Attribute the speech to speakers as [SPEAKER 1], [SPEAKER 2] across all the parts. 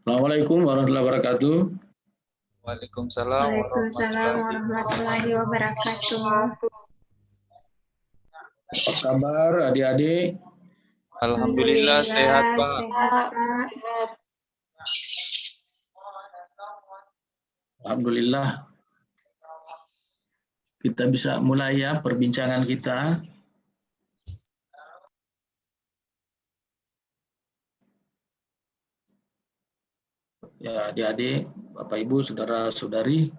[SPEAKER 1] Assalamualaikum warahmatullahi wabarakatuh.
[SPEAKER 2] Waalaikumsalam
[SPEAKER 3] Waalaikumsalam warahmatullahi wabarakatuh.
[SPEAKER 1] Apa kabar adik-adik?
[SPEAKER 2] Alhamdulillah sehat, Pak.
[SPEAKER 3] Sehat, Pak.
[SPEAKER 1] Alhamdulillah. Kita bisa mulai ya perbincangan kita. Ya, adik-adik, Bapak Ibu, saudara-saudari,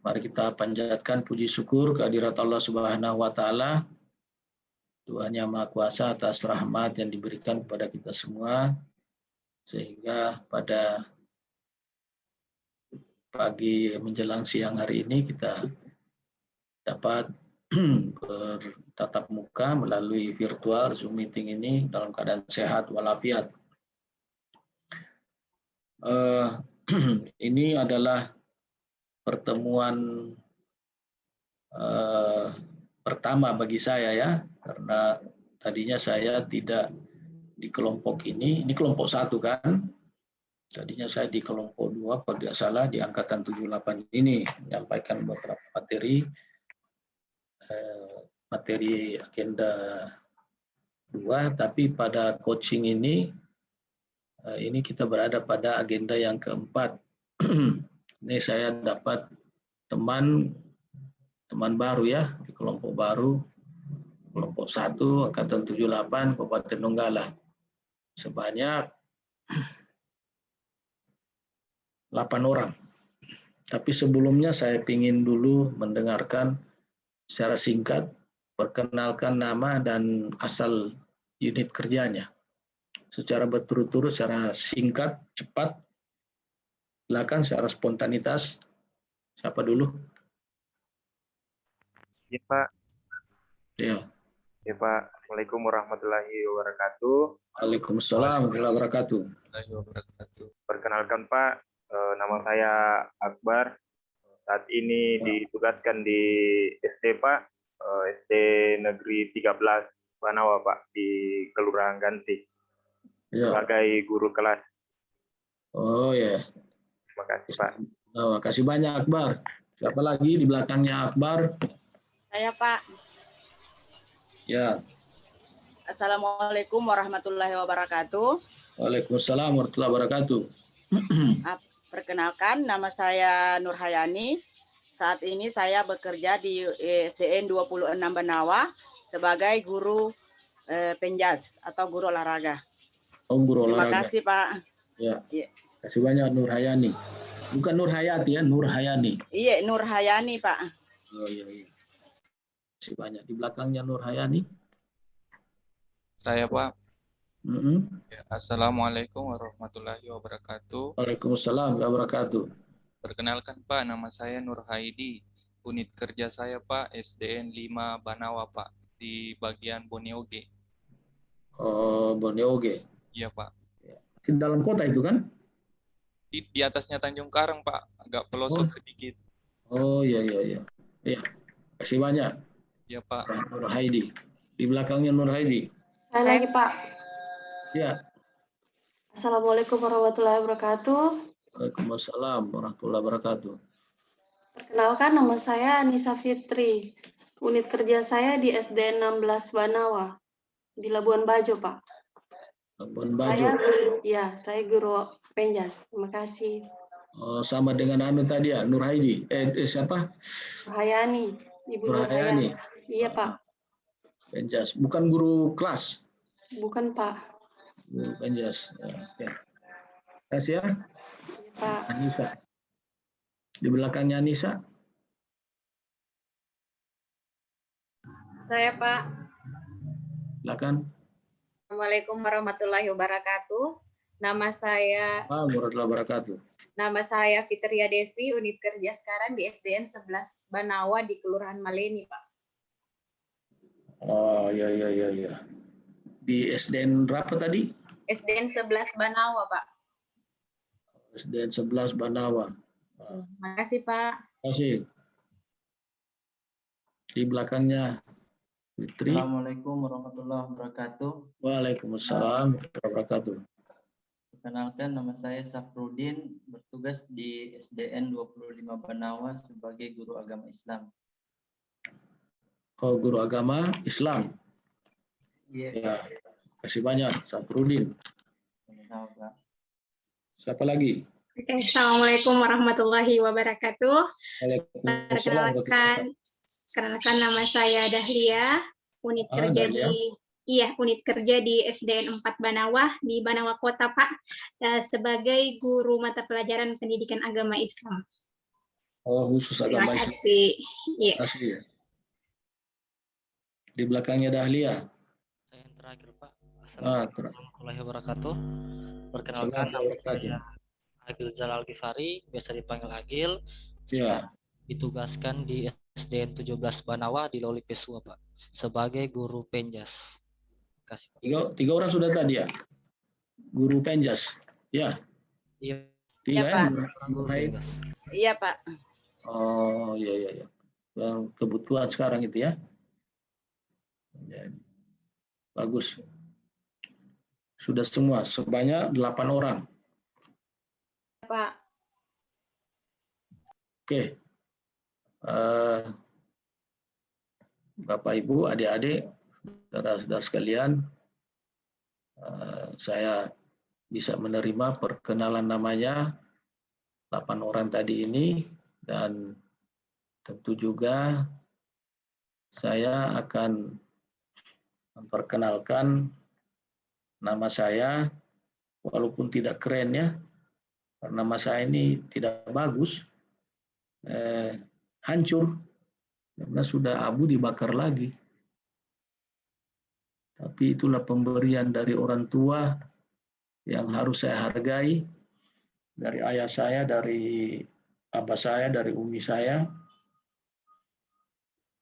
[SPEAKER 1] mari kita panjatkan puji syukur kehadirat Allah Subhanahu wa taala, Tuhan yang Maha Kuasa atas rahmat yang diberikan kepada kita semua, sehingga pada pagi menjelang siang hari ini kita dapat bertatap muka melalui virtual Zoom meeting ini dalam keadaan sehat walafiat. Ini adalah pertemuan pertama bagi saya ya, karena tadinya saya tidak di kelompok ini kelompok 1 kan. Tadinya saya di kelompok 2, kalau tidak salah di angkatan 78 ini menyampaikan beberapa materi agenda 2, tapi pada coaching ini kita berada pada agenda yang keempat. Ini saya dapat teman baru ya, di kelompok baru, kelompok 1, angkatan 78, Kabupaten Donggala. Sebanyak 8 orang. Tapi sebelumnya saya ingin dulu mendengarkan secara singkat, perkenalkan nama dan asal unit kerjanya. Secara berturut-turut, secara singkat, cepat. Silakan secara spontanitas. Siapa dulu?
[SPEAKER 2] Ya, Pak.
[SPEAKER 1] Ya.
[SPEAKER 2] Ya, Pak. Assalamualaikum warahmatullahi wabarakatuh.
[SPEAKER 1] Waalaikumsalam warahmatullahi wabarakatuh.
[SPEAKER 2] Perkenalkan, Pak, nama saya Akbar. Saat ini ditugaskan di SD, Pak. SD Negeri 13 Banawa, Pak, di Kelurahan Ganti.
[SPEAKER 1] Ya.
[SPEAKER 2] Sebagai guru kelas.
[SPEAKER 1] Oh ya.
[SPEAKER 2] Terima kasih, Pak.
[SPEAKER 1] Terima kasih banyak, Akbar. Siapa lagi di belakangnya Akbar?
[SPEAKER 4] Saya, Pak.
[SPEAKER 1] Ya.
[SPEAKER 4] Assalamualaikum warahmatullahi wabarakatuh.
[SPEAKER 1] Waalaikumsalam warahmatullahi wabarakatuh.
[SPEAKER 4] Perkenalkan, nama saya Nur Hayani. Saat ini saya bekerja di SDN 26 Banawa sebagai guru penjas atau guru olahraga.
[SPEAKER 1] Oh, guru olahraga.
[SPEAKER 4] Terima kasih, Pak.
[SPEAKER 1] Ya. Terima kasih banyak, Nur Hayani. Bukan Nur Hayati ya, Nur Hayani.
[SPEAKER 4] Iya, Nur Hayani, Pak.
[SPEAKER 1] Oh iya. Terima kasih banyak. Di belakangnya Nur Hayani.
[SPEAKER 2] Saya, Pak.
[SPEAKER 1] Ya,
[SPEAKER 2] Assalamualaikum warahmatullahi wabarakatuh.
[SPEAKER 1] Waalaikumsalam warahmatullahi wabarakatuh.
[SPEAKER 2] Perkenalkan, Pak, nama saya Nur Haidi. Unit kerja saya, Pak, SDN 5 Banawa, Pak, di bagian Boneoge.
[SPEAKER 1] Oh, Boneoge.
[SPEAKER 2] Iya, Pak.
[SPEAKER 1] Di dalam kota itu kan?
[SPEAKER 2] Di atasnya Tanjung Karang, Pak, agak pelosok sedikit.
[SPEAKER 1] Oh iya. Ya, kasih banyak.
[SPEAKER 2] Iya, Pak.
[SPEAKER 1] Nur Haidi. Di belakangnya Nur Haidi.
[SPEAKER 3] Saya lagi, Pak.
[SPEAKER 1] Ya.
[SPEAKER 3] Assalamualaikum warahmatullahi wabarakatuh.
[SPEAKER 1] Waalaikumsalam warahmatullahi wabarakatuh.
[SPEAKER 3] Perkenalkan, nama saya Anissa Fitri. Unit kerja saya di SDN 16 Banawa, di Labuan Bajo, Pak.
[SPEAKER 1] Labuan Bajo.
[SPEAKER 3] Saya guru penjas. Terima kasih.
[SPEAKER 1] Oh, sama dengan anu tadi ya, Nur Haidi. Siapa?
[SPEAKER 3] Hayani. Ibu
[SPEAKER 1] Nur Hayani.
[SPEAKER 3] Iya, Pak.
[SPEAKER 1] Penjas. Bukan guru kelas?
[SPEAKER 3] Bukan, Pak.
[SPEAKER 1] Guru penjas. Ya, oke. Kasih ya.
[SPEAKER 3] Pak.
[SPEAKER 1] Anissa. Di belakangnya Anissa.
[SPEAKER 5] Saya, Pak.
[SPEAKER 1] Silakan.
[SPEAKER 5] Assalamualaikum warahmatullahi wabarakatuh. Nama saya
[SPEAKER 1] Warahmatullahi wabarakatuh.
[SPEAKER 5] Nama saya Fitria Devi, unit kerja sekarang di SDN 11 Banawa di Kelurahan Maleni, Pak.
[SPEAKER 1] Oh, iya. Di SDN berapa tadi?
[SPEAKER 5] SDN 11 Banawa, Pak.
[SPEAKER 1] SDN 11 Banawa.
[SPEAKER 5] Terima kasih, Pak.
[SPEAKER 1] Terima kasih. Di belakangnya Fitri.
[SPEAKER 6] Assalamualaikum warahmatullahi wabarakatuh.
[SPEAKER 1] Waalaikumsalam warahmatullahi wabarakatuh.
[SPEAKER 6] Perkenalkan, nama saya Safrudin, bertugas di SDN 25 Banawa sebagai guru agama Islam.
[SPEAKER 1] Oh, guru agama Islam.
[SPEAKER 6] Iya,
[SPEAKER 1] Ya, kasih banyak, Safrudin.
[SPEAKER 6] sama-sama, Pak.
[SPEAKER 1] Siapa lagi?
[SPEAKER 7] Oke, Assalamualaikum warahmatullahi wabarakatuh.
[SPEAKER 1] Waalaikumsalam.
[SPEAKER 7] Perkenalkan nama saya Dahlia, unit kerja
[SPEAKER 1] Dahlia.
[SPEAKER 7] unit kerja di SDN 4 Banawa di Banawa Kota, Pak, sebagai guru mata pelajaran pendidikan agama Islam.
[SPEAKER 1] Oh, khusus agama
[SPEAKER 7] Terima
[SPEAKER 1] Islam.
[SPEAKER 7] kasih. Iya.
[SPEAKER 1] Kasih ya. Di belakangnya Dahlia.
[SPEAKER 8] Saya yang terakhir, Pak. Assalamualaikum warahmatullahi wabarakatuh. Perkenalkan, nama saya Agil Zalal Ghifari, biasa dipanggil Agil.
[SPEAKER 1] Ya.
[SPEAKER 8] Ditugaskan di SDN 17 Banawa di Loli Pesua, Pak, sebagai guru penjas. Kasih, Pak.
[SPEAKER 1] Tiga orang sudah tadi ya? Guru penjas. Ya.
[SPEAKER 8] Iya,
[SPEAKER 1] Tiga
[SPEAKER 4] Pak.
[SPEAKER 8] guru penjas.
[SPEAKER 4] Iya, Pak.
[SPEAKER 1] Oh, iya. Kebutuhan sekarang itu ya. Bagus. Sudah semua, sebanyak 8 orang.
[SPEAKER 5] Pak.
[SPEAKER 1] Oke. Bapak, Ibu, adik-adik, saudara-saudara sekalian, saya bisa menerima perkenalan namanya 8 orang tadi ini, dan tentu juga saya akan memperkenalkan nama saya, walaupun tidak keren ya, karena nama saya ini tidak bagus, hancur, karena sudah abu dibakar lagi. Tapi itulah pemberian dari orang tua yang harus saya hargai, dari ayah saya, dari abah saya, dari umi saya,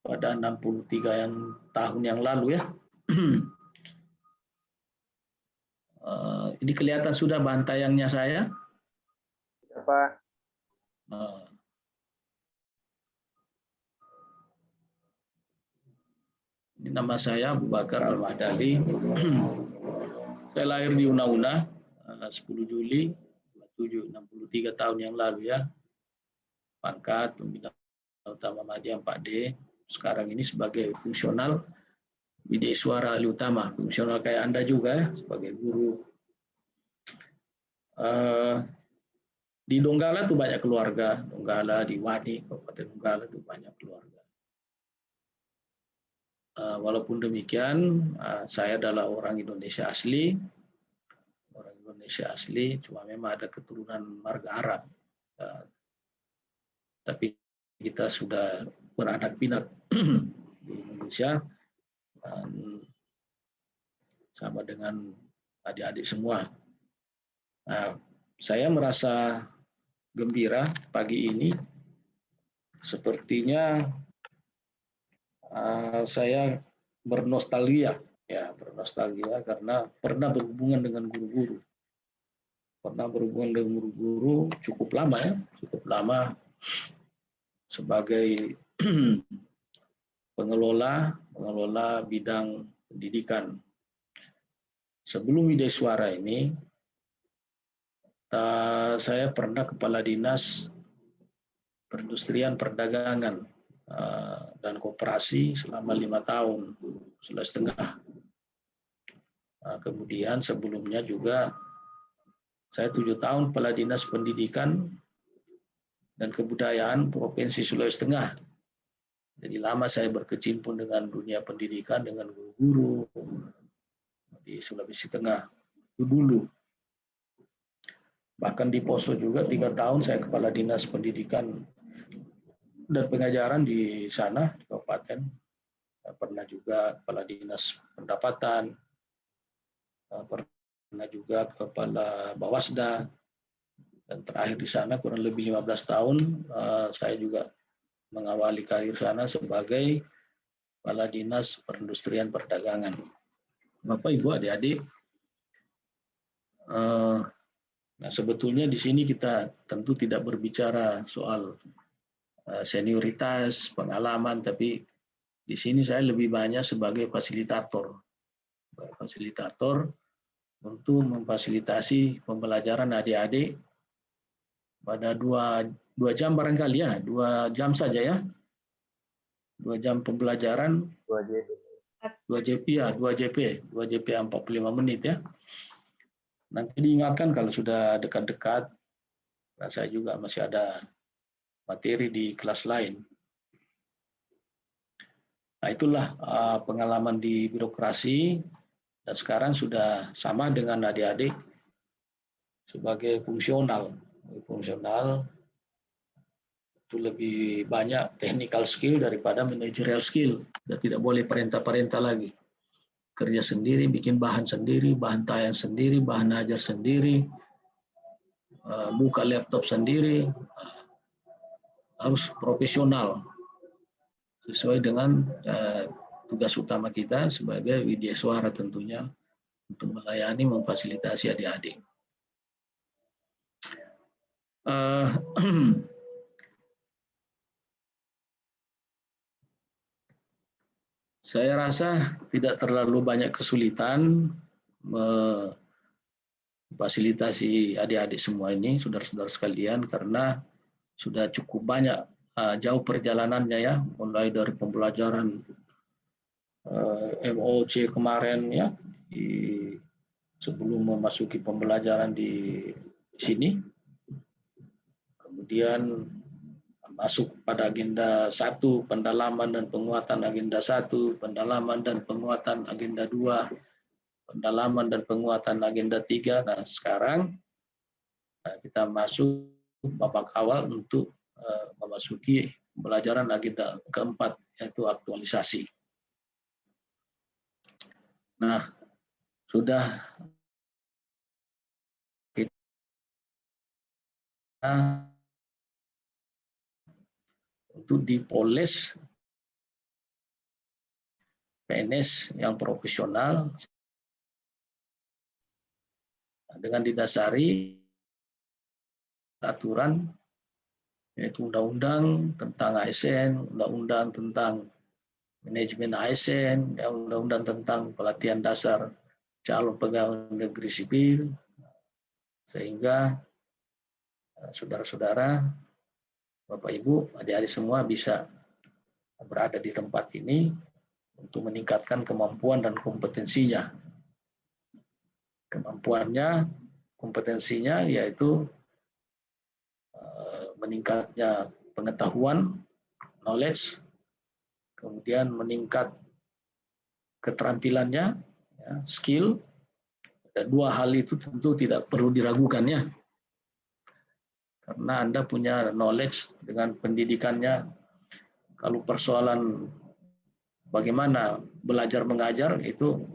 [SPEAKER 1] pada 63 tahun yang lalu ya. Ini kelihatan sudah bantayangnya saya.
[SPEAKER 9] Pak.
[SPEAKER 1] Ini nama saya Abu Bakar Al-Mahdali. Saya lahir di Una-Una 10 Juli 63 tahun yang lalu ya. Pangkat Pembina Utama Madya 4D. Sekarang ini sebagai fungsional Widya Suara Ali Utama, fungsional kayak Anda juga ya, sebagai guru. Di Donggala tuh banyak keluarga, Donggala, di Wadi, Kabupaten Donggala tuh banyak keluarga. Walaupun demikian, saya adalah orang Indonesia asli, cuma memang ada keturunan marga Arab. Tapi kita sudah beranak pinak di Indonesia, dan sama dengan adik-adik semua. Nah, saya merasa gembira pagi ini. Sepertinya saya bernostalgia karena pernah berhubungan dengan guru-guru. Cukup lama sebagai pengelola bidang pendidikan. Sebelum Widya Suara ini, saya pernah kepala dinas perindustrian perdagangan dan koperasi selama 5 tahun, 3,5. Kemudian sebelumnya juga saya 7 tahun kepala dinas pendidikan dan kebudayaan Provinsi Sulawesi Tengah. Jadi lama saya berkecimpung dengan dunia pendidikan, dengan guru-guru di Sulawesi Tengah itu dulu. Bahkan di Poso juga 3 tahun saya kepala dinas pendidikan dan pengajaran di sana, di kabupaten. Pernah juga kepala dinas pendapatan, pernah juga kepala Bawasda, dan terakhir di sana kurang lebih 15 tahun saya juga mengawali karir sana sebagai kepala dinas perindustrian perdagangan. Bapak, Ibu, adik-adik, nah sebetulnya di sini kita tentu tidak berbicara soal senioritas, pengalaman, tapi di sini saya lebih banyak sebagai fasilitator untuk memfasilitasi pembelajaran adik-adik pada 2 jam barangkali ya, 2 jam saja ya. 2 jam pembelajaran 2 JP ya, 2 JP 45 menit ya. Nanti diingatkan kalau sudah dekat-dekat, saya juga masih ada materi di kelas lain. Nah, itulah pengalaman di birokrasi, dan sekarang sudah sama dengan adik-adik sebagai fungsional. Fungsional itu lebih banyak technical skill daripada managerial skill. Dan tidak boleh perintah-perintah lagi. Kerja sendiri, bikin bahan sendiri, bahan tayang sendiri, bahan ajar sendiri, buka laptop sendiri, harus profesional sesuai dengan tugas utama kita sebagai widyaswara tentunya untuk melayani, memfasilitasi adik-adik. Saya rasa tidak terlalu banyak kesulitan memfasilitasi adik-adik semua ini, saudara-saudara sekalian, karena sudah cukup banyak jauh perjalanannya ya, mulai dari pembelajaran MOC kemarin ya, sebelum memasuki pembelajaran di sini, kemudian masuk pada agenda 1, pendalaman dan penguatan agenda 1, pendalaman dan penguatan agenda 2, pendalaman dan penguatan agenda 3. Nah, sekarang kita masuk babak awal untuk memasuki pembelajaran agenda keempat, yaitu aktualisasi. Nah, sudah kita untuk dipoles PNS yang profesional dengan didasari aturan yaitu undang-undang tentang ASN, undang-undang tentang manajemen ASN, undang-undang tentang pelatihan dasar calon pegawai negeri sipil, sehingga saudara-saudara, Bapak Ibu, adik-adik semua bisa berada di tempat ini untuk meningkatkan kemampuan dan kompetensinya. Kemampuannya, kompetensinya yaitu meningkatnya pengetahuan, knowledge, kemudian meningkat keterampilannya, ya, skill. Dan 2 hal itu tentu tidak perlu diragukan ya. Karena Anda punya knowledge dengan pendidikannya. Kalau persoalan bagaimana belajar mengajar itu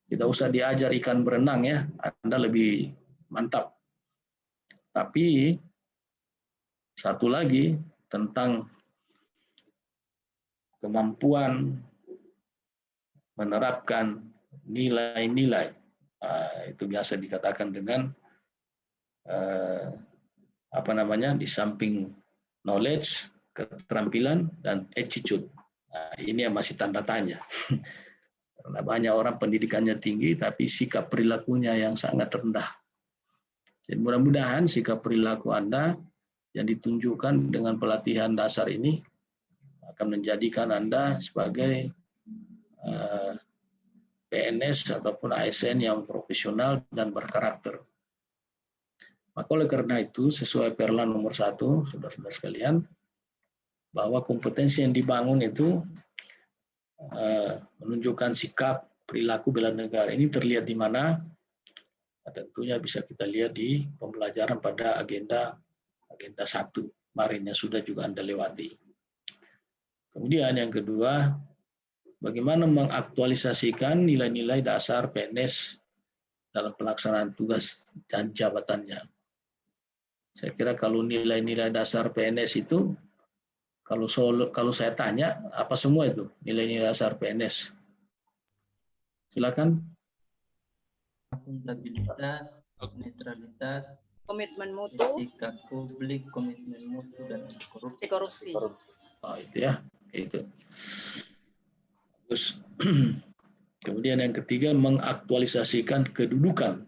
[SPEAKER 1] tidak usah diajar ikan berenang ya, Anda lebih mantap. Tapi satu lagi tentang kemampuan menerapkan nilai-nilai, itu biasa dikatakan dengan di samping knowledge, keterampilan, dan attitude. Ini yang masih tanda tanya. Karena banyak orang pendidikannya tinggi, tapi sikap perilakunya yang sangat rendah. Jadi mudah-mudahan sikap perilaku Anda yang ditunjukkan dengan pelatihan dasar ini akan menjadikan Anda sebagai PNS ataupun ASN yang profesional dan berkarakter. Maka oleh karena itu, sesuai Perlan nomor 1, saudara-saudara sekalian, bahwa kompetensi yang dibangun itu menunjukkan sikap perilaku bela negara. Ini terlihat di mana? Tentunya bisa kita lihat di pembelajaran pada agenda 1 kemarin yang sudah juga Anda lewati. Kemudian yang kedua, bagaimana mengaktualisasikan nilai-nilai dasar PNS dalam pelaksanaan tugas dan jabatannya. Saya kira kalau nilai-nilai dasar PNS itu, kalau saya tanya, apa semua itu nilai-nilai dasar PNS? Silakan.
[SPEAKER 6] Akuntabilitas, netralitas,
[SPEAKER 4] komitmen mutu,
[SPEAKER 6] etika publik, komitmen mutu, dan korupsi.
[SPEAKER 1] Oh, itu ya, itu. Terus Kemudian yang ketiga, mengaktualisasikan kedudukan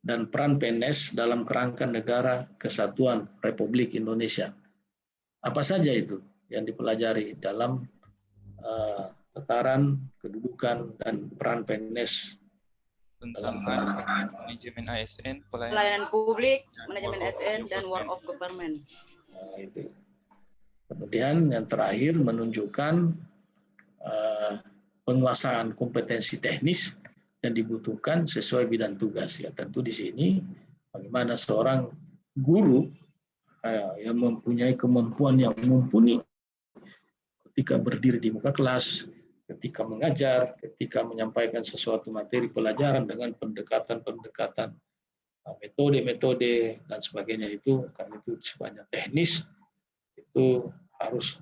[SPEAKER 1] dan peran PNS dalam kerangka negara kesatuan Republik Indonesia. Apa saja itu yang dipelajari dalam tataran kedudukan dan peran PNS
[SPEAKER 2] tentang manajemen ASN,
[SPEAKER 4] pelayanan publik, manajemen ASN, dan work of government.
[SPEAKER 1] Nah, itu. Kemudian yang terakhir menunjukkan penguasaan kompetensi teknis yang dibutuhkan sesuai bidang tugas. Ya, tentu di sini bagaimana seorang guru yang mempunyai kemampuan yang mumpuni ketika berdiri di muka kelas, ketika mengajar, ketika menyampaikan sesuatu materi pelajaran dengan pendekatan-pendekatan, metode-metode dan sebagainya itu, karena itu sebanyak teknis itu harus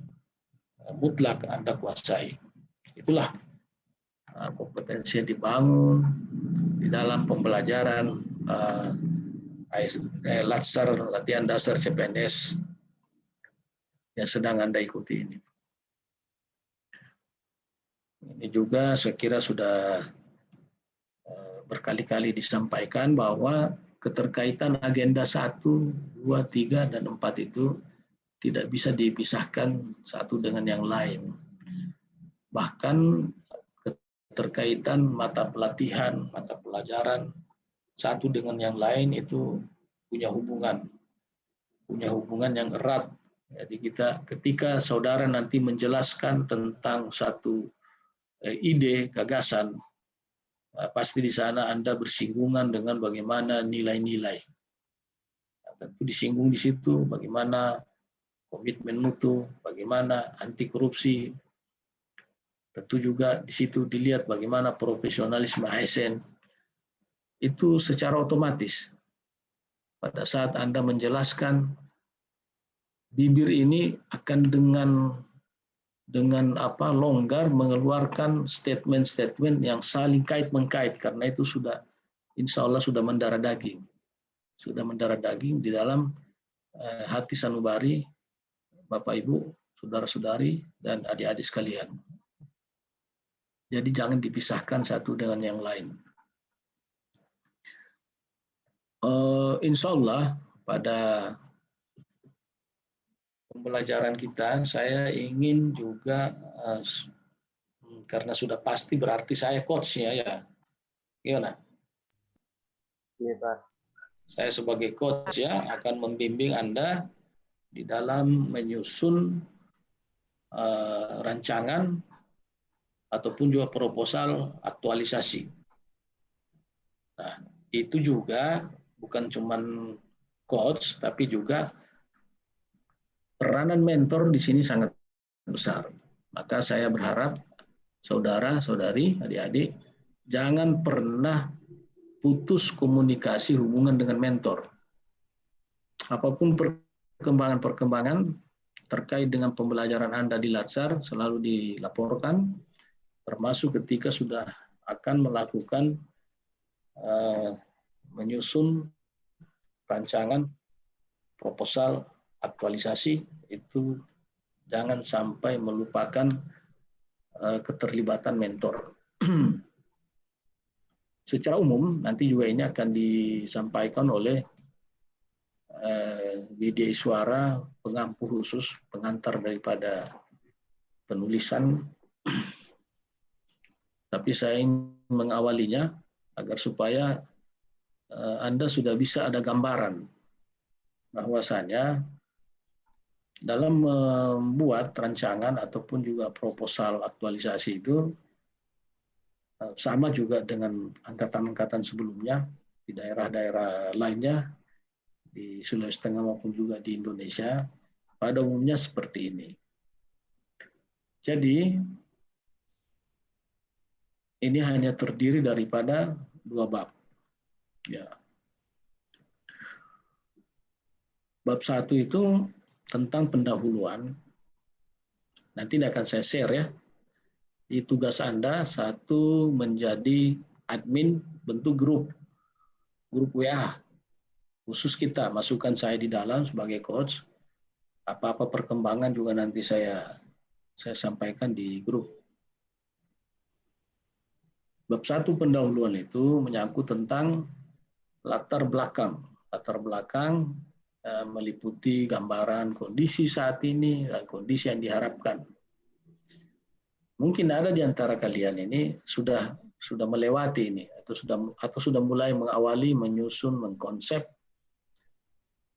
[SPEAKER 1] mutlak Anda kuasai. Itulah kompetensi yang dibangun di dalam pembelajaran Latsar, latihan dasar CPNS yang sedang Anda ikuti ini. Ini juga saya kira sudah berkali-kali disampaikan bahwa keterkaitan agenda 1, 2, 3, dan 4 itu tidak bisa dipisahkan satu dengan yang lain. Bahkan keterkaitan mata pelatihan, mata pelajaran satu dengan yang lain itu punya hubungan yang erat. Jadi ketika saudara nanti menjelaskan tentang satu ide, gagasan, pasti di sana Anda bersinggungan dengan bagaimana nilai-nilai. Tentu disinggung di situ bagaimana komitmen mutu, bagaimana anti korupsi. Tentu juga di situ dilihat bagaimana profesionalisme ASN. Itu secara otomatis pada saat Anda menjelaskan, bibir ini akan dengan longgar mengeluarkan statement-statement yang saling kait-mengkait, karena itu sudah insya Allah sudah mendarah daging di dalam hati sanubari Bapak Ibu, saudara-saudari, dan adik-adik sekalian. Jadi jangan dipisahkan satu dengan yang lain. Insya Allah pada pembelajaran kita, saya ingin juga, karena sudah pasti berarti saya coach-nya ya. Gimana?
[SPEAKER 9] Iya, Pak.
[SPEAKER 1] Saya sebagai coach ya akan membimbing Anda di dalam menyusun rancangan ataupun juga proposal aktualisasi. Nah, itu juga bukan cuma coach, tapi juga peranan mentor di sini sangat besar. Maka saya berharap saudara-saudari, adik-adik, jangan pernah putus komunikasi hubungan dengan mentor. Apapun perkembangan terkait dengan pembelajaran Anda di Latsar selalu dilaporkan, termasuk ketika sudah akan melakukan menyusun rancangan proposal aktualisasi, itu jangan sampai melupakan keterlibatan mentor. Secara umum nanti juga ini akan disampaikan oleh Widya Iswara, pengampu khusus, pengantar daripada penulisan. Tapi saya ingin mengawalinya agar supaya Anda sudah bisa ada gambaran bahwasanya dalam membuat rancangan ataupun juga proposal aktualisasi itu sama juga dengan angkatan-angkatan sebelumnya di daerah-daerah lainnya di Sulawesi Tengah maupun juga di Indonesia, pada umumnya seperti ini. Jadi ini hanya terdiri daripada 2 bab. Ya. Bab 1 itu tentang pendahuluan. Nanti akan saya share ya. Di tugas Anda, 1 menjadi admin bentuk grup WA. Khusus kita, masukkan saya di dalam sebagai coach. Apa-apa perkembangan juga nanti saya sampaikan di grup. Bab 1 pendahuluan itu menyangkut tentang latar belakang. Latar belakang meliputi gambaran kondisi saat ini dan kondisi yang diharapkan. Mungkin ada di antara kalian ini sudah melewati ini atau sudah mulai mengawali, menyusun, mengkonsep.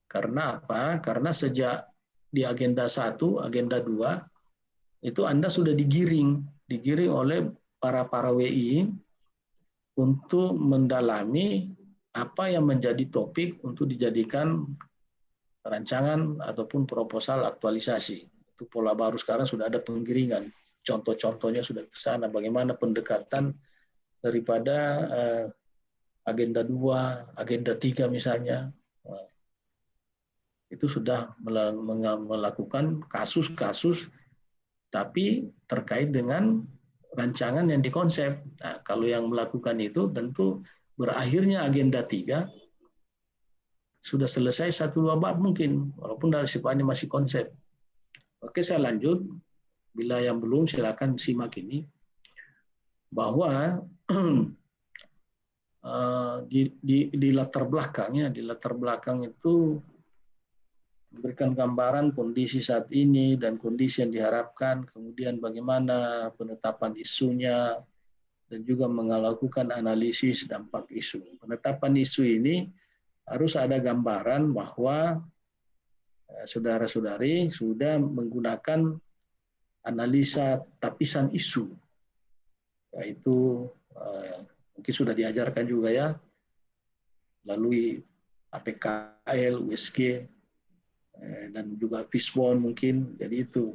[SPEAKER 1] Karena apa? Karena sejak di agenda 1, agenda 2 itu Anda sudah digiring oleh para WI untuk mendalami apa yang menjadi topik untuk dijadikan rancangan ataupun proposal aktualisasi. Itu pola baru sekarang, sudah ada penggiringan. Contoh-contohnya sudah ke sana, bagaimana pendekatan daripada agenda 2, agenda 3 misalnya. Itu sudah melakukan kasus-kasus tapi terkait dengan rancangan yang dikonsep. Nah, kalau yang melakukan itu tentu berakhirnya agenda 3 sudah selesai 1-2 bab mungkin, walaupun dari sifatnya masih konsep. Oke, saya lanjut. Bila yang belum silakan simak ini. Bahwa di latar belakang itu memberikan gambaran kondisi saat ini dan kondisi yang diharapkan, kemudian bagaimana penetapan isunya, dan juga melakukan analisis dampak isu. Penetapan isu ini harus ada gambaran bahwa saudara-saudari sudah menggunakan analisa tapisan isu, yaitu mungkin sudah diajarkan juga ya, melalui APKL, USG, dan juga Fishbone mungkin. Jadi itu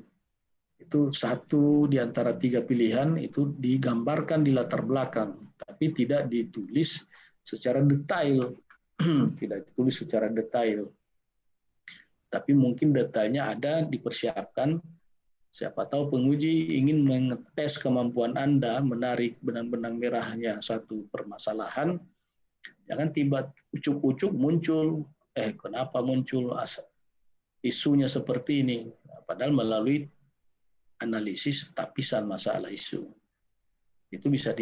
[SPEAKER 1] satu di antara 3 pilihan itu digambarkan di latar belakang, tapi tidak ditulis secara detail. Tidak ditulis secara detail. Tapi mungkin detailnya ada, dipersiapkan. Siapa tahu penguji ingin mengetes kemampuan Anda menarik benang-benang merahnya satu permasalahan. Jangan tiba ucuk-ucuk muncul, kenapa muncul isunya seperti ini, padahal melalui analisis tapisan masalah isu. Itu bisa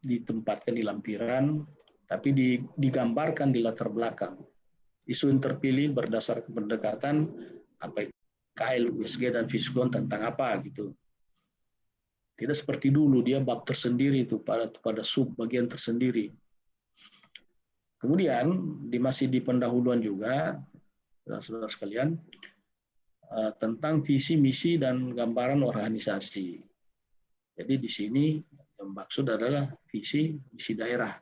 [SPEAKER 1] ditempatkan di lampiran, tapi digambarkan di latar belakang. Isu yang terpilih berdasarkan pendekatan KL, USG, dan Fishbone tentang apa gitu. Tidak seperti dulu, dia bab tersendiri itu pada sub bagian tersendiri. Kemudian masih di pendahuluan juga, saudara-saudara sekalian, tentang visi, misi, dan gambaran organisasi. Jadi di sini yang maksud adalah visi, misi daerah.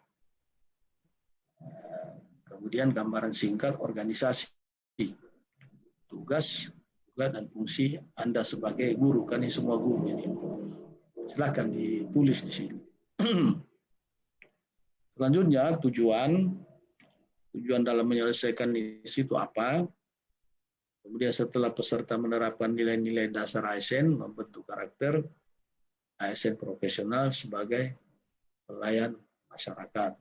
[SPEAKER 1] Kemudian gambaran singkat organisasi, tugas dan fungsi Anda sebagai guru, kan ini semua guru ini. Silakan ditulis di sini. Selanjutnya tujuan dalam menyelesaikan isu itu apa? Kemudian setelah peserta menerapkan nilai-nilai dasar ASN, membentuk karakter ASN profesional sebagai pelayan masyarakat.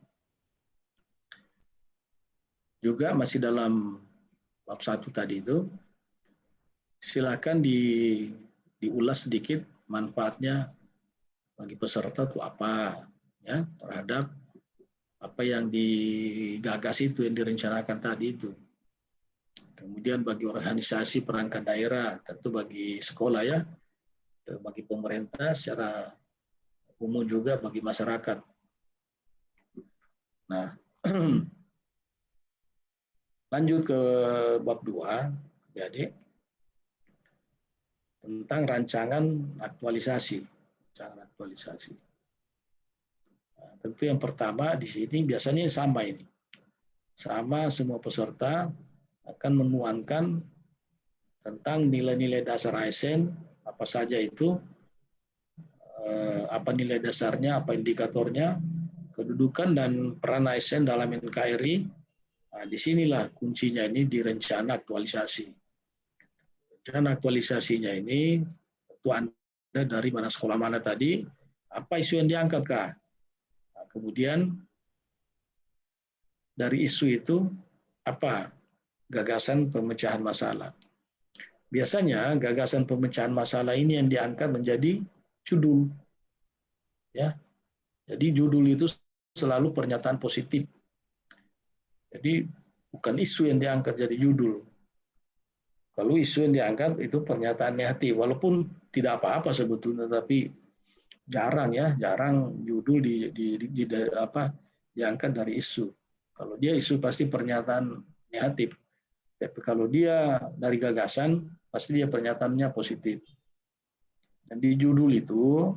[SPEAKER 1] Juga masih dalam bab 1 tadi itu, silakan diulas sedikit manfaatnya bagi peserta itu apa, ya, terhadap apa yang digagas itu, yang direncanakan tadi itu. Kemudian bagi organisasi perangkat daerah, tentu bagi sekolah ya, bagi pemerintah secara umum juga bagi masyarakat. Nah, lanjut ke bab 2, jadi tentang rancangan aktualisasi. Nah, tentu yang pertama di sini biasanya sama ini. Sama semua peserta akan menuangkan tentang nilai-nilai dasar ASN, apa saja itu, apa nilai dasarnya, apa indikatornya, kedudukan dan peran ASN dalam NKRI. Nah, disinilah kuncinya ini di rencana aktualisasi. Rencana aktualisasinya ini tentu Anda dari mana sekolah mana tadi, apa isu yang diangkat Kak? Nah, kemudian dari isu itu apa gagasan pemecahan masalah. Biasanya gagasan pemecahan masalah ini yang diangkat menjadi judul. Ya. Jadi judul itu selalu pernyataan positif. Jadi bukan isu yang diangkat jadi judul. Kalau isu yang diangkat itu pernyataan negatif, walaupun tidak apa-apa sebetulnya, tapi jarang judul diangkat dari isu. Kalau dia isu pasti pernyataan negatif. Tapi kalau dia dari gagasan, pasti dia pernyataannya positif. Dan di judul itu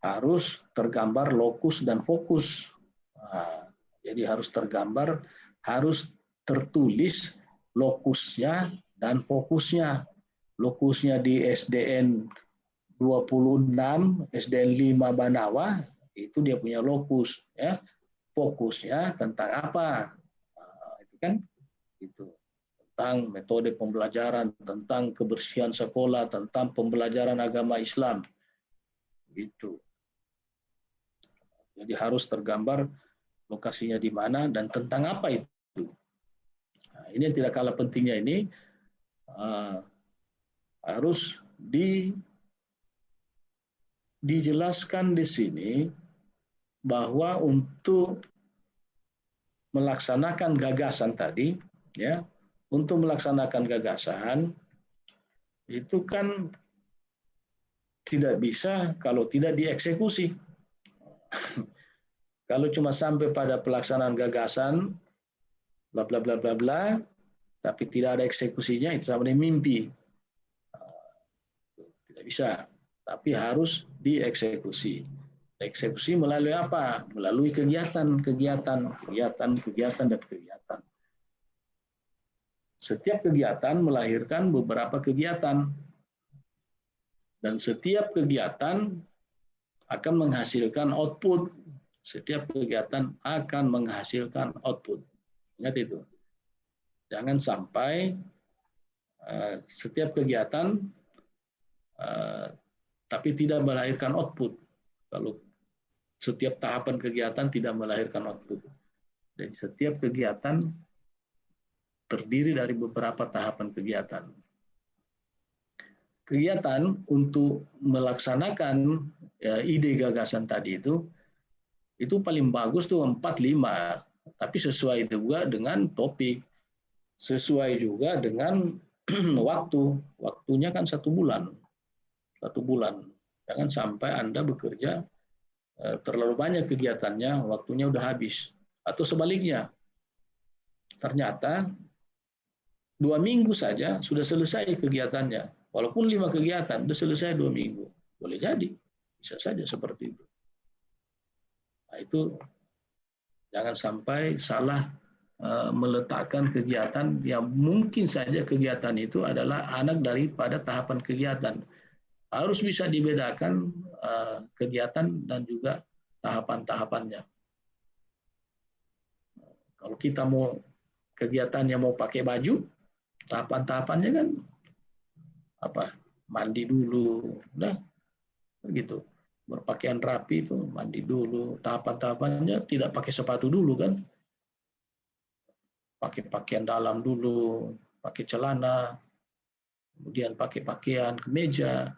[SPEAKER 1] harus tergambar lokus dan fokus. Nah, jadi harus tergambar, harus tertulis lokusnya dan fokusnya. Lokusnya di SDN 26, SDN 5 Banawa, itu dia punya lokus, ya. Fokusnya tentang apa? Nah, itu kan itu tentang metode pembelajaran, tentang kebersihan sekolah, tentang pembelajaran agama Islam. Gitu. Jadi harus tergambar lokasinya di mana dan tentang apa itu. Nah, ini yang tidak kalah pentingnya ini harus dijelaskan di sini bahwa untuk melaksanakan gagasan tadi, ya, untuk melaksanakan gagasan itu kan tidak bisa kalau tidak dieksekusi. Kalau cuma sampai pada pelaksanaan gagasan, bla bla bla bla bla, tapi tidak ada eksekusinya, itu sama dengan mimpi. Tidak bisa, tapi harus dieksekusi. Eksekusi melalui apa? Melalui kegiatan. Setiap kegiatan melahirkan beberapa kegiatan. Dan setiap kegiatan akan menghasilkan output. Setiap kegiatan akan menghasilkan output. Ingat itu. Jangan sampai setiap kegiatan tapi tidak melahirkan output. Kalau setiap tahapan kegiatan tidak melahirkan output. Jadi setiap kegiatan terdiri dari beberapa tahapan kegiatan. Kegiatan untuk melaksanakan ide gagasan tadi itu paling bagus tuh 4-5, tapi sesuai juga dengan topik, sesuai juga dengan waktu. Waktunya kan 1 bulan. 1 bulan. Jangan sampai Anda bekerja terlalu banyak kegiatannya, waktunya udah habis. Atau sebaliknya, ternyata 2 minggu saja sudah selesai kegiatannya. Walaupun 5 kegiatan, sudah selesai 2 minggu. Boleh jadi, bisa saja seperti itu. Nah, itu jangan sampai salah meletakkan kegiatan yang mungkin saja kegiatan itu adalah anak daripada tahapan kegiatan. Harus bisa dibedakan kegiatan dan juga tahapan-tahapannya. Kalau kita mau kegiatannya mau pakai baju, tahapan-tahapannya kan apa? Mandi dulu, nah begitu. Berpakaian rapi itu mandi dulu. Tahapan-tahapannya tidak pakai sepatu dulu kan? Pakai pakaian dalam dulu, pakai celana, kemudian pakai pakaian kemeja.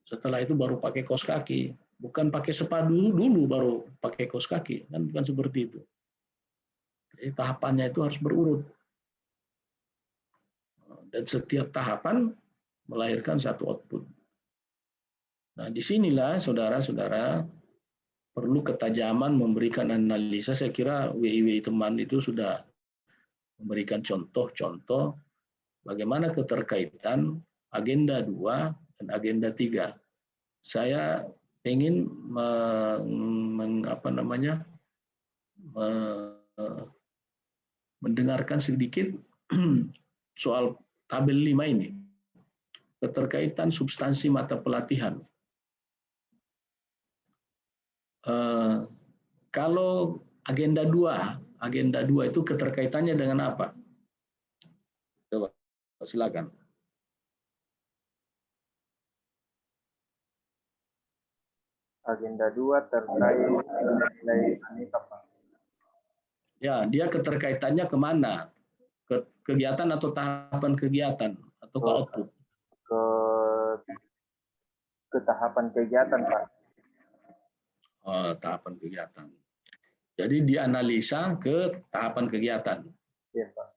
[SPEAKER 1] Setelah itu baru pakai kaos kaki, bukan pakai sepatu dulu baru pakai kaos kaki, kan bukan seperti itu. Jadi tahapannya itu harus berurut. Dan setiap tahapan melahirkan satu output. Nah, disinilah saudara-saudara perlu ketajaman memberikan analisa. Saya kira WI teman itu sudah memberikan contoh-contoh bagaimana keterkaitan agenda 2 dan agenda 3. Saya ingin mendengarkan sedikit soal tabel 5 ini. Keterkaitan substansi mata pelatihan. Kalau agenda 2 itu keterkaitannya dengan apa? Coba, silakan.
[SPEAKER 9] Agenda 2 terkait nilai aneka, Pak.
[SPEAKER 1] Ya, dia keterkaitannya kemana? Kegiatan atau tahapan kegiatan atau ke output?
[SPEAKER 9] Ke tahapan kegiatan, Pak.
[SPEAKER 1] Oh, tahapan kegiatan. Jadi dianalisa ke tahapan kegiatan.
[SPEAKER 9] Iya, Pak.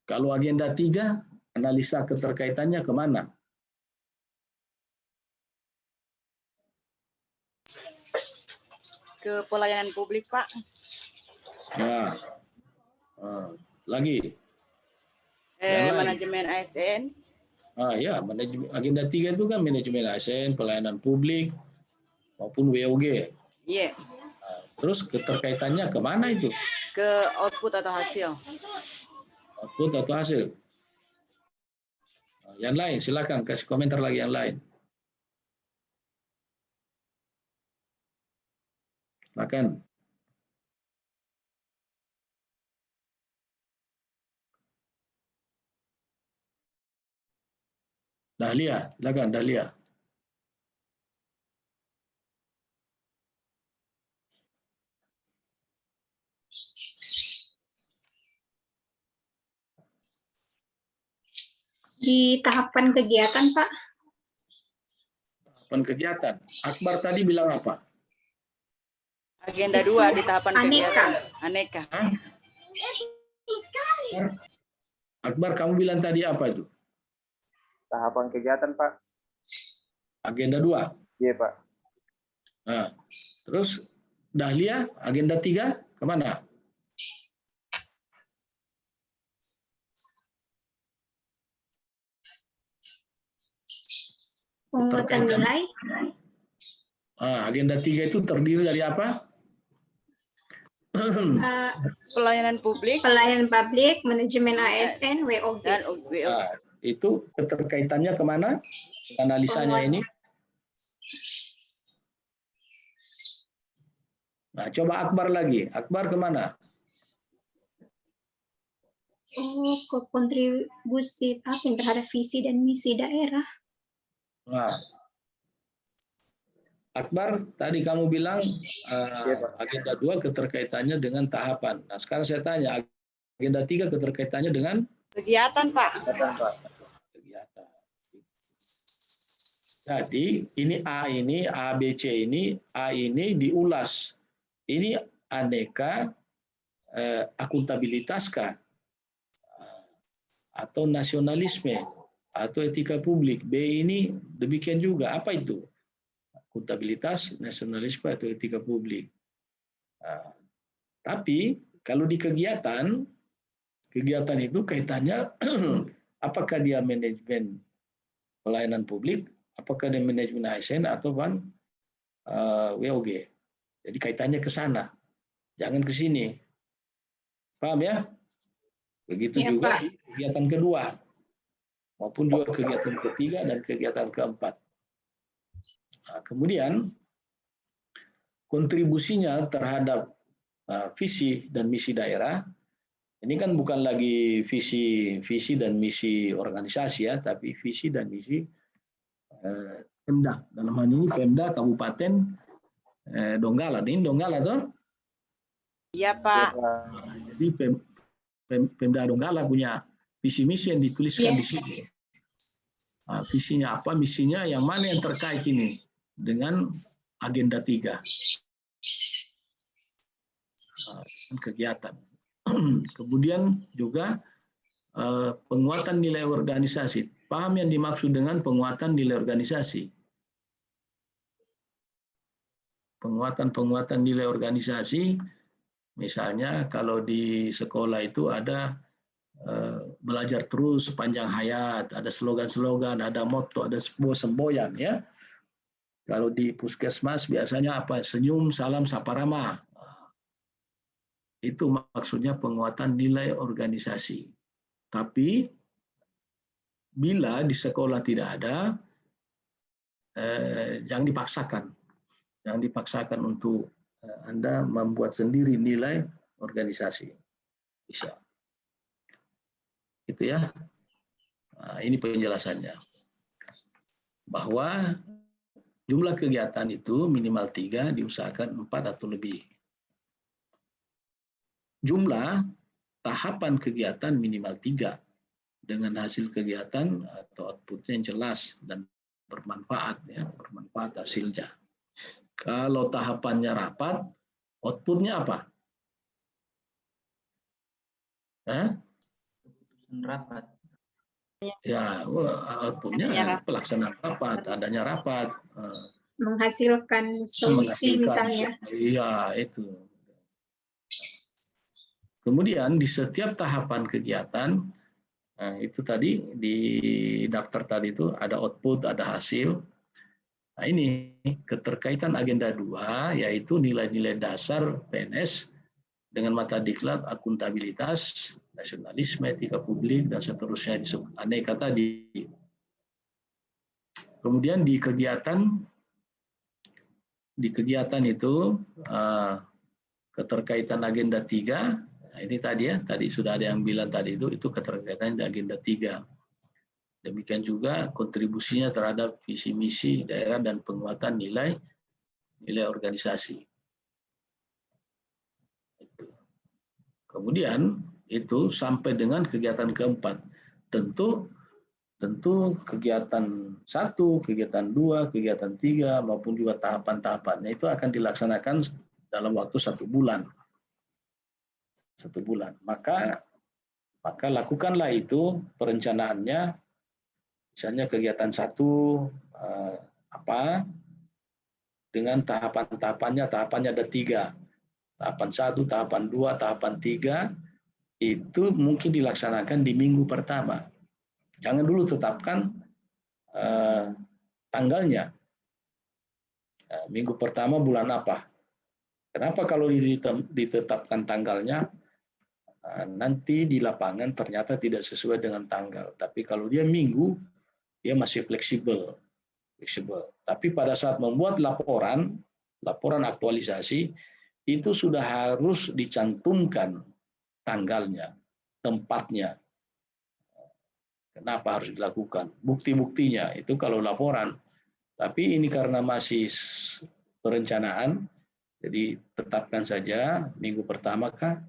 [SPEAKER 1] Kalau agenda 3, analisa keterkaitannya kemana?
[SPEAKER 4] Ke pelayanan publik, Pak.
[SPEAKER 1] Ya. Lagi. Yang lain.
[SPEAKER 4] Manajemen ASN.
[SPEAKER 1] Ya, manajemen agenda 3 itu kan manajemen ASN, pelayanan publik maupun WOG.
[SPEAKER 4] Iya.
[SPEAKER 1] Terus keterkaitannya kemana itu?
[SPEAKER 4] Ke output atau hasil.
[SPEAKER 1] Output atau hasil. Yang lain, silakan kasih komentar lagi yang lain. Silakan. Dahlia, silakan Dahlia.
[SPEAKER 7] Di tahapan kegiatan, Pak.
[SPEAKER 1] Tahapan kegiatan. Akbar tadi bilang apa?
[SPEAKER 4] Agenda 2 di tahapan kegiatan. Aneka.
[SPEAKER 1] Akbar, kamu bilang tadi apa itu?
[SPEAKER 9] Tahapan kegiatan, Pak.
[SPEAKER 1] Agenda 2?
[SPEAKER 9] Iya, Pak.
[SPEAKER 1] Nah, terus Dahlia, agenda 3 kemana?
[SPEAKER 7] Penguatan nilai.
[SPEAKER 1] Agenda 3 itu terdiri dari apa?
[SPEAKER 4] Pelayanan publik.
[SPEAKER 7] Pelayanan publik, manajemen ASN, WOG.
[SPEAKER 4] Dan WOG.
[SPEAKER 1] Itu keterkaitannya kemana? Analisanya ini. Nah, coba Akbar lagi. Akbar kemana?
[SPEAKER 7] Oh, ke kontribusi terhadap visi dan misi daerah.
[SPEAKER 1] Nah, Akbar, tadi kamu bilang agenda 2 keterkaitannya dengan tahapan. Nah, sekarang saya tanya, agenda 3 keterkaitannya dengan?
[SPEAKER 4] Kegiatan, Pak.
[SPEAKER 1] Kegiatan. Jadi, ini A, B, C ini, A ini diulas. Ini aneka akuntabilitas kah? Atau nasionalisme? Atau etika publik? B ini demikian juga. Apa itu? Akuntabilitas, nasionalisme, atau etika publik. Tapi kalau di kegiatan itu kaitannya apakah dia manajemen pelayanan publik, apakah dia manajemen ASN atau WOG. Jadi kaitannya ke sana, jangan ke sini. Paham ya? Begitu ya, juga Pak. Di kegiatan kedua, maupun juga kegiatan ketiga dan kegiatan keempat. Nah, kemudian kontribusinya terhadap visi dan misi daerah ini kan bukan lagi visi dan misi organisasi ya, tapi visi dan misi Pemda. Dalam hal ini Pemda Kabupaten Donggala. Ini Donggala toh?
[SPEAKER 4] Iya, Pak.
[SPEAKER 1] Jadi Pemda Donggala punya visi misi yang dituliskan di sini. Visinya apa, misinya yang mana yang terkait ini dengan agenda 3 kegiatan. Kemudian juga penguatan nilai organisasi. Paham yang dimaksud dengan penguatan nilai organisasi? Penguatan nilai organisasi, misalnya kalau di sekolah itu ada belajar terus sepanjang hayat, ada slogan-slogan, ada motto, ada sebuah semboyan ya. Kalau di puskesmas biasanya apa? Senyum, salam, saparama. Itu maksudnya penguatan nilai organisasi. Tapi bila di sekolah tidak ada, jangan dipaksakan. Jangan dipaksakan untuk Anda membuat sendiri nilai organisasi. Bisa. Gitu ya. Nah, ini penjelasannya. Bahwa jumlah kegiatan itu minimal 3, diusahakan 4 atau lebih. Jumlah tahapan kegiatan minimal 3 dengan hasil kegiatan atau outputnya yang jelas dan bermanfaat ya, bermanfaat hasilnya. Kalau tahapannya rapat, outputnya apa?
[SPEAKER 6] Keputusan rapat.
[SPEAKER 1] Ya, outputnya pelaksanaan rapat, adanya rapat.
[SPEAKER 7] Menghasilkan solusi misalnya.
[SPEAKER 1] Iya, itu. Kemudian di setiap tahapan kegiatan, itu tadi di daftar tadi itu ada output, ada hasil. Nah ini keterkaitan agenda 2, yaitu nilai-nilai dasar PNS dengan mata diklat akuntabilitas, nasionalisme, etika publik, dan seterusnya disebut aneka tadi. Kemudian di kegiatan itu keterkaitan agenda 3, nah ini tadi ya, tadi sudah ada yang bilang tadi itu keterkaitan di agenda 3. Demikian juga kontribusinya terhadap visi misi daerah dan penguatan nilai organisasi. Kemudian itu sampai dengan kegiatan keempat. Tentu kegiatan 1, kegiatan 2, kegiatan 3 maupun juga tahapan-tahapannya itu akan dilaksanakan dalam waktu 1 bulan. 1 bulan. Maka lakukanlah itu perencanaannya. Misalnya kegiatan 1 dengan tahapannya ada 3. Tahapan 1, tahapan 2, tahapan 3 itu mungkin dilaksanakan di minggu pertama. Jangan dulu tetapkan tanggalnya. Minggu pertama bulan apa? Kenapa kalau ditetapkan tanggalnya, nanti di lapangan ternyata tidak sesuai dengan tanggal. Tapi kalau dia minggu, dia masih fleksibel. Tapi pada saat membuat laporan aktualisasi, itu sudah harus dicantumkan tanggalnya, tempatnya. Kenapa harus dilakukan? Bukti-buktinya itu kalau laporan. Tapi ini karena masih perencanaan, jadi tetapkan saja minggu pertama kah,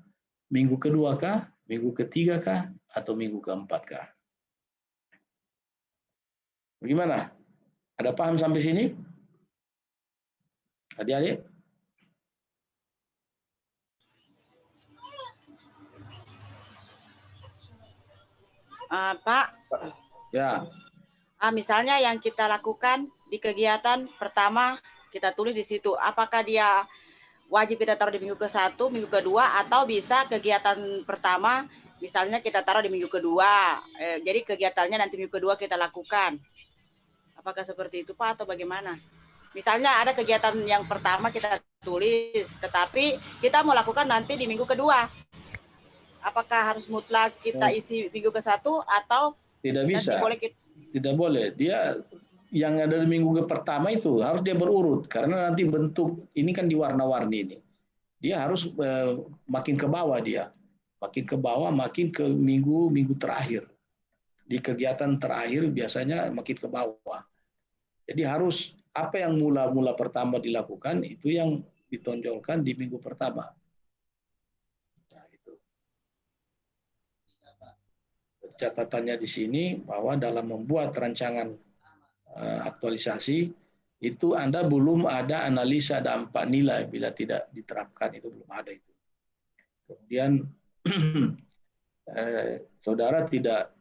[SPEAKER 1] minggu kedua kah, minggu ketiga kah, atau minggu keempat kah. Bagaimana? Ada paham sampai sini? Adik-adik?
[SPEAKER 4] Pak.
[SPEAKER 1] Ya.
[SPEAKER 4] Misalnya yang kita lakukan di kegiatan pertama, kita tulis di situ. Apakah dia wajib kita taruh di minggu ke-1, minggu kedua, atau bisa kegiatan pertama, misalnya kita taruh di minggu kedua. Jadi kegiatannya nanti minggu kedua kita lakukan. Apakah seperti itu Pak atau bagaimana? Misalnya ada kegiatan yang pertama kita tulis, tetapi kita mau lakukan nanti di minggu kedua. Apakah harus mutlak kita isi minggu ke-1 atau
[SPEAKER 1] tidak bisa?
[SPEAKER 4] Boleh kita...
[SPEAKER 1] Tidak boleh. Dia yang ada di minggu pertama itu harus dia berurut karena nanti bentuk ini kan diwarna-warni ini. Dia harus makin ke bawah dia. Makin ke bawah, makin ke minggu terakhir. Di kegiatan terakhir biasanya makin ke bawah. Jadi harus apa yang mula-mula pertama dilakukan itu yang ditonjolkan di minggu pertama. Nah, itu. Catatannya di sini bahwa dalam membuat rancangan aktualisasi itu Anda belum ada analisa dampak nilai bila tidak diterapkan, itu belum ada itu. Kemudian saudara tidak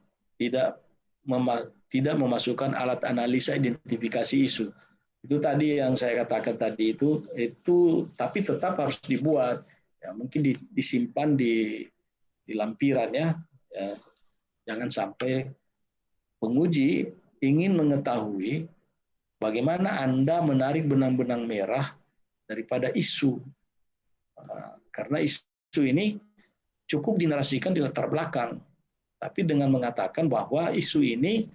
[SPEAKER 1] memasukkan alat analisa identifikasi isu. Itu tadi yang saya katakan tadi itu tapi tetap harus dibuat. Ya, mungkin disimpan di lampiran ya. Jangan sampai penguji ingin mengetahui bagaimana Anda menarik benang-benang merah daripada isu. Karena isu ini cukup dinarasikan di latar belakang. Tapi dengan mengatakan bahwa isu ini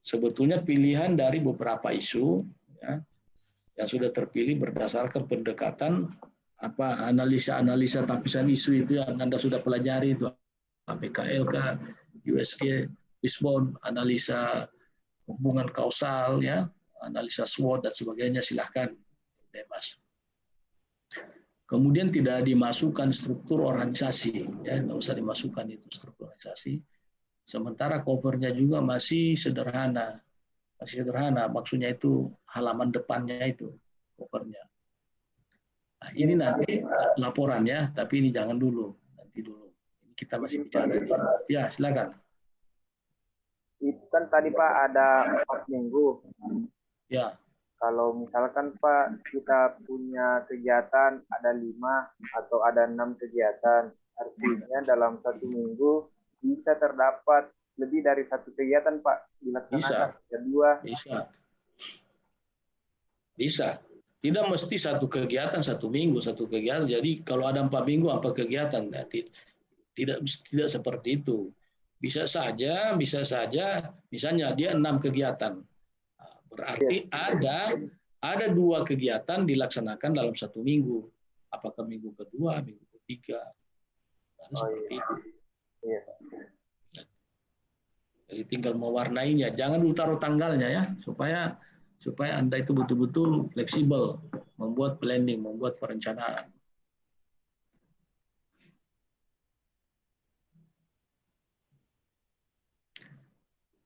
[SPEAKER 1] sebetulnya pilihan dari beberapa isu ya, yang sudah terpilih berdasarkan pendekatan analisa tapisan isu itu yang Anda sudah pelajari itu APKLK, USG, Wishbone, analisa hubungan kausal ya, analisa SWOT dan sebagainya, silahkan bebas. Kemudian tidak dimasukkan struktur organisasi, ya nggak usah dimasukkan itu struktur organisasi. Sementara covernya juga masih sederhana, Masih sederhana, maksudnya itu halaman depannya itu covernya. Nah, ini nanti laporannya, tapi ini jangan dulu, nanti dulu. Kita masih bicara. Ya, silakan.
[SPEAKER 9] Itu kan tadi Pak ada 4 minggu.
[SPEAKER 1] Ya.
[SPEAKER 9] Kalau misalkan Pak kita punya kegiatan ada 5 atau ada 6 kegiatan, artinya dalam 1 minggu bisa terdapat lebih dari 1 kegiatan Pak dilaksanakan.
[SPEAKER 1] Bisa. Bisa. Tidak mesti 1 kegiatan 1 minggu, 1 kegiatan. Jadi kalau ada 4 minggu apa kegiatan? Nah, tidak seperti itu. Bisa saja misalnya dia 6 kegiatan. Berarti ada 2 kegiatan dilaksanakan dalam 1 minggu. Apakah minggu kedua, minggu ketiga? Seperti itu.
[SPEAKER 9] Iya.
[SPEAKER 1] Jadi tinggal mewarnainya. Jangan dulu taruh tanggalnya ya, supaya Anda itu betul-betul fleksibel, membuat planning, membuat perencanaan.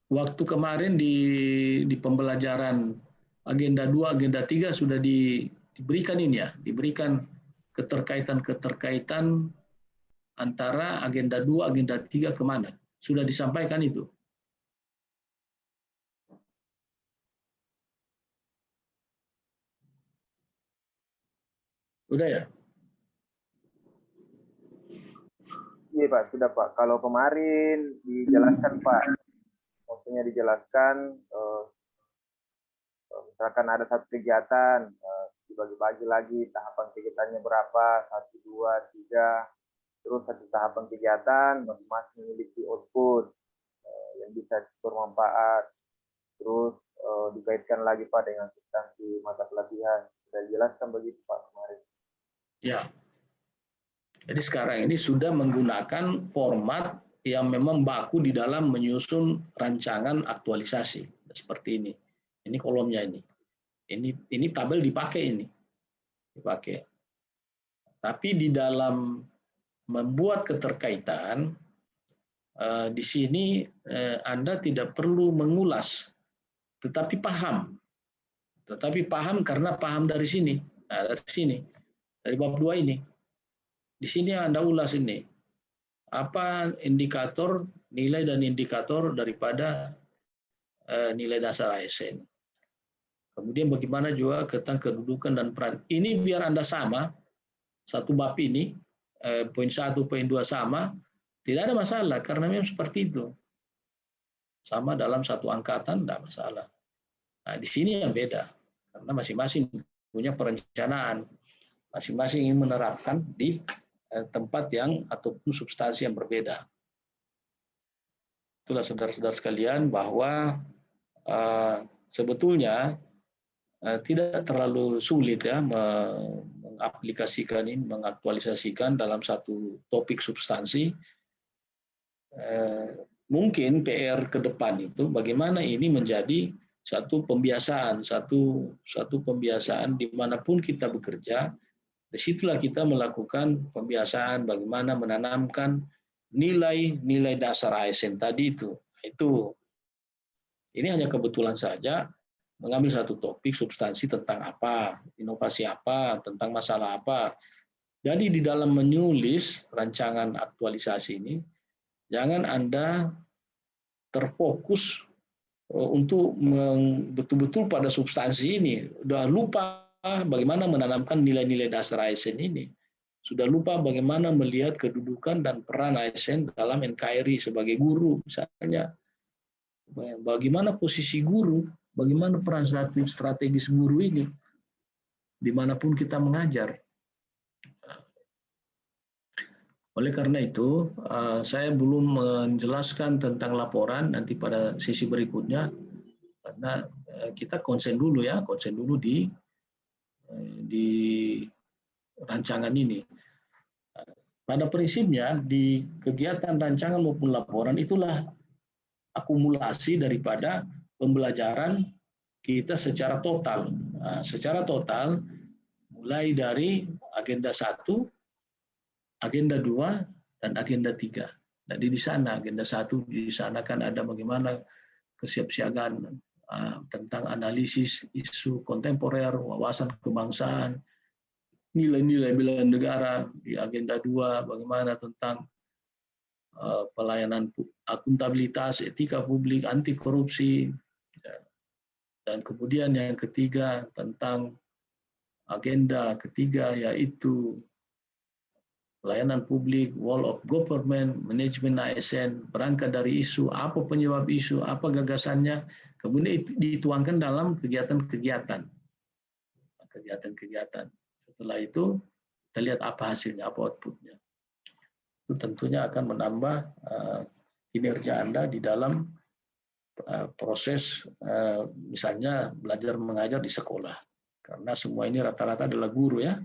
[SPEAKER 1] Waktu kemarin di pembelajaran agenda 2, agenda 3 sudah diberikan ini ya, diberikan keterkaitan antara agenda 2, agenda 3 kemana. Sudah disampaikan itu. Sudah ya?
[SPEAKER 9] Iya Pak, sudah Pak. Kalau kemarin dijelaskan Pak, maksudnya dijelaskan misalkan ada 1 kegiatan, dibagi-bagi lagi tahapan kegiatannya berapa, 1, 2, 3, terus 1 tahapan kegiatan masing-masing memiliki output yang bisa bermanfaat, terus dikaitkan lagi Pak dengan substansi mata pelatihan. Sudah dijelaskan begitu Pak kemarin.
[SPEAKER 1] Ya. Jadi sekarang ini sudah menggunakan format yang memang baku di dalam menyusun rancangan aktualisasi seperti ini. Ini kolomnya ini. Ini tabel dipakai ini. Dipakai. Tapi di dalam membuat keterkaitan di sini Anda tidak perlu mengulas, tetapi paham. Tetapi paham karena paham dari sini. Nah, dari sini. Dari bab 2 ini. Di sini Anda ulas ini. Apa indikator, nilai dan indikator daripada nilai dasar ASN. Kemudian bagaimana juga tentang kedudukan dan peran. Ini biar Anda sama, satu bab ini, poin 1, poin 2 sama, tidak ada masalah, karena memang seperti itu. Sama dalam satu angkatan, tidak masalah. Nah, di sini yang beda, karena masing-masing punya perencanaan, masing-masing ingin menerapkan di tempat yang ataupun substansi yang berbeda. Itulah saudara-saudara sekalian bahwa sebetulnya tidak terlalu sulit ya mengaplikasikan ini, mengaktualisasikan dalam satu topik substansi. Mungkin PR ke depan itu bagaimana ini menjadi satu pembiasaan, satu pembiasaan dimanapun kita bekerja. Disitulah kita melakukan pembiasaan bagaimana menanamkan nilai-nilai dasar ASN tadi itu. Ini hanya kebetulan saja mengambil satu topik substansi tentang apa, inovasi apa, tentang masalah apa. Jadi di dalam menulis rancangan aktualisasi ini, jangan Anda terfokus untuk betul-betul pada substansi ini. Sudah lupa bagaimana menanamkan nilai-nilai dasar ASN ini. Sudah lupa bagaimana melihat kedudukan dan peran ASN dalam NKRI sebagai guru misalnya. Bagaimana posisi guru, bagaimana peran strategis guru ini dimanapun kita mengajar. Oleh karena itu, saya belum menjelaskan tentang laporan nanti pada sesi berikutnya, karena kita konsen dulu di rancangan ini. Pada prinsipnya di kegiatan rancangan maupun laporan itulah akumulasi daripada pembelajaran kita secara total. Secara total mulai dari agenda 1, agenda 2, dan agenda 3. Jadi di sana agenda 1 di sana kan ada bagaimana kesiapsiagaan tentang analisis isu kontemporer, wawasan kebangsaan, nilai-nilai bela negara di agenda 2, bagaimana tentang pelayanan akuntabilitas, etika publik, anti korupsi, dan kemudian yang ketiga tentang agenda ketiga yaitu pelayanan publik, wall of government, manajemen ASN, berangkat dari isu, apa penyebab isu, apa gagasannya, kemudian dituangkan dalam kegiatan-kegiatan. Setelah itu, kita lihat apa hasilnya, apa outputnya. Itu tentunya akan menambah kinerja Anda di dalam proses, misalnya belajar mengajar di sekolah. Karena semua ini rata-rata adalah guru ya.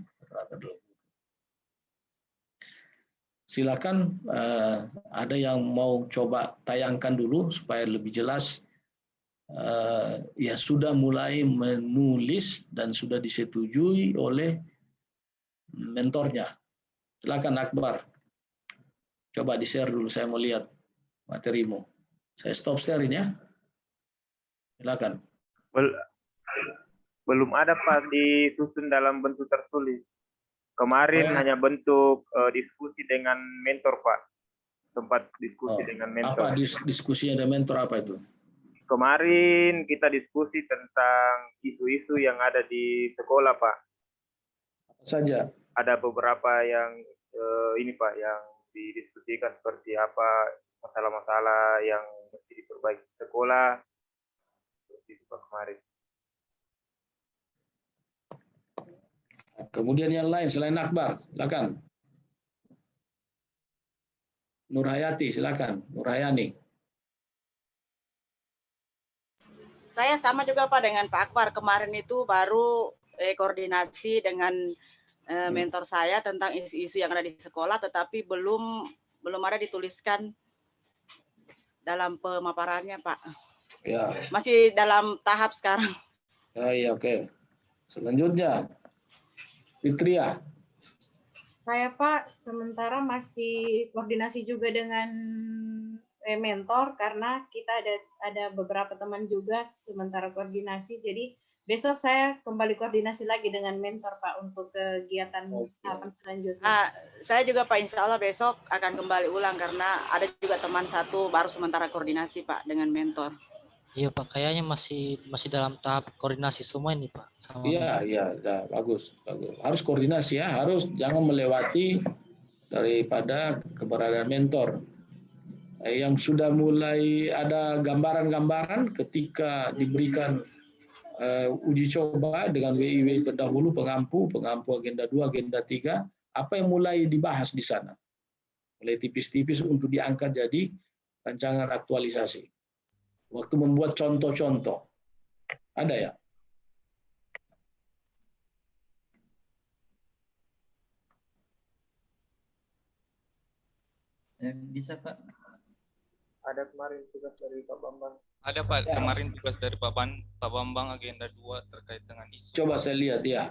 [SPEAKER 1] Silakan ada yang mau coba tayangkan dulu supaya lebih jelas. Ya sudah mulai menulis dan sudah disetujui oleh mentornya. Silakan Akbar. Coba di-share dulu, saya mau lihat materimu. Saya stop sharing ya. Silakan.
[SPEAKER 9] Belum ada Pak disusun dalam bentuk tertulis. Kemarin hanya bentuk diskusi dengan mentor, Pak. Tempat diskusi dengan mentor.
[SPEAKER 1] Apa diskusinya dengan mentor apa itu?
[SPEAKER 9] Kemarin kita diskusi tentang isu-isu yang ada di sekolah, Pak.
[SPEAKER 1] Apa saja?
[SPEAKER 9] Ada beberapa yang ini, Pak, yang didiskusikan seperti apa masalah-masalah yang mesti diperbaiki di sekolah. Seperti itu, Pak, kemarin.
[SPEAKER 1] Kemudian yang lain selain Akbar, silakan. Nurhayati, silakan. Nurhayani.
[SPEAKER 4] Saya sama juga Pak dengan Pak Akbar. Kemarin itu baru koordinasi dengan mentor saya tentang isu-isu yang ada di sekolah, tetapi belum ada dituliskan dalam pemaparannya, Pak.
[SPEAKER 1] Ya.
[SPEAKER 4] Masih dalam tahap sekarang.
[SPEAKER 1] Oh, iya, oke. Selanjutnya, Fitria.
[SPEAKER 5] Saya Pak sementara masih koordinasi juga dengan mentor karena kita ada beberapa teman juga sementara koordinasi. Jadi besok saya kembali koordinasi lagi dengan mentor Pak untuk kegiatan tahapan selanjutnya.
[SPEAKER 4] Saya juga Pak insya Allah besok akan kembali ulang karena ada juga teman satu baru sementara koordinasi Pak dengan mentor.
[SPEAKER 8] Iya Pak, kayaknya masih dalam tahap koordinasi semua ini Pak.
[SPEAKER 1] Iya, bagus. Harus koordinasi ya, jangan melewati daripada keberadaan mentor. Yang sudah mulai ada gambaran-gambaran ketika diberikan uji coba dengan WIW pendahulu, pengampu agenda 2, agenda 3, apa yang mulai dibahas di sana? Mulai tipis-tipis untuk diangkat jadi rancangan aktualisasi. Waktu membuat contoh-contoh. Ada ya?
[SPEAKER 6] Bisa Pak.
[SPEAKER 9] Ada kemarin tugas dari Pak Bambang.
[SPEAKER 2] Ada Pak, kemarin tugas dari Pak Bambang agenda 2 terkait dengan isu.
[SPEAKER 1] Coba saya lihat ya.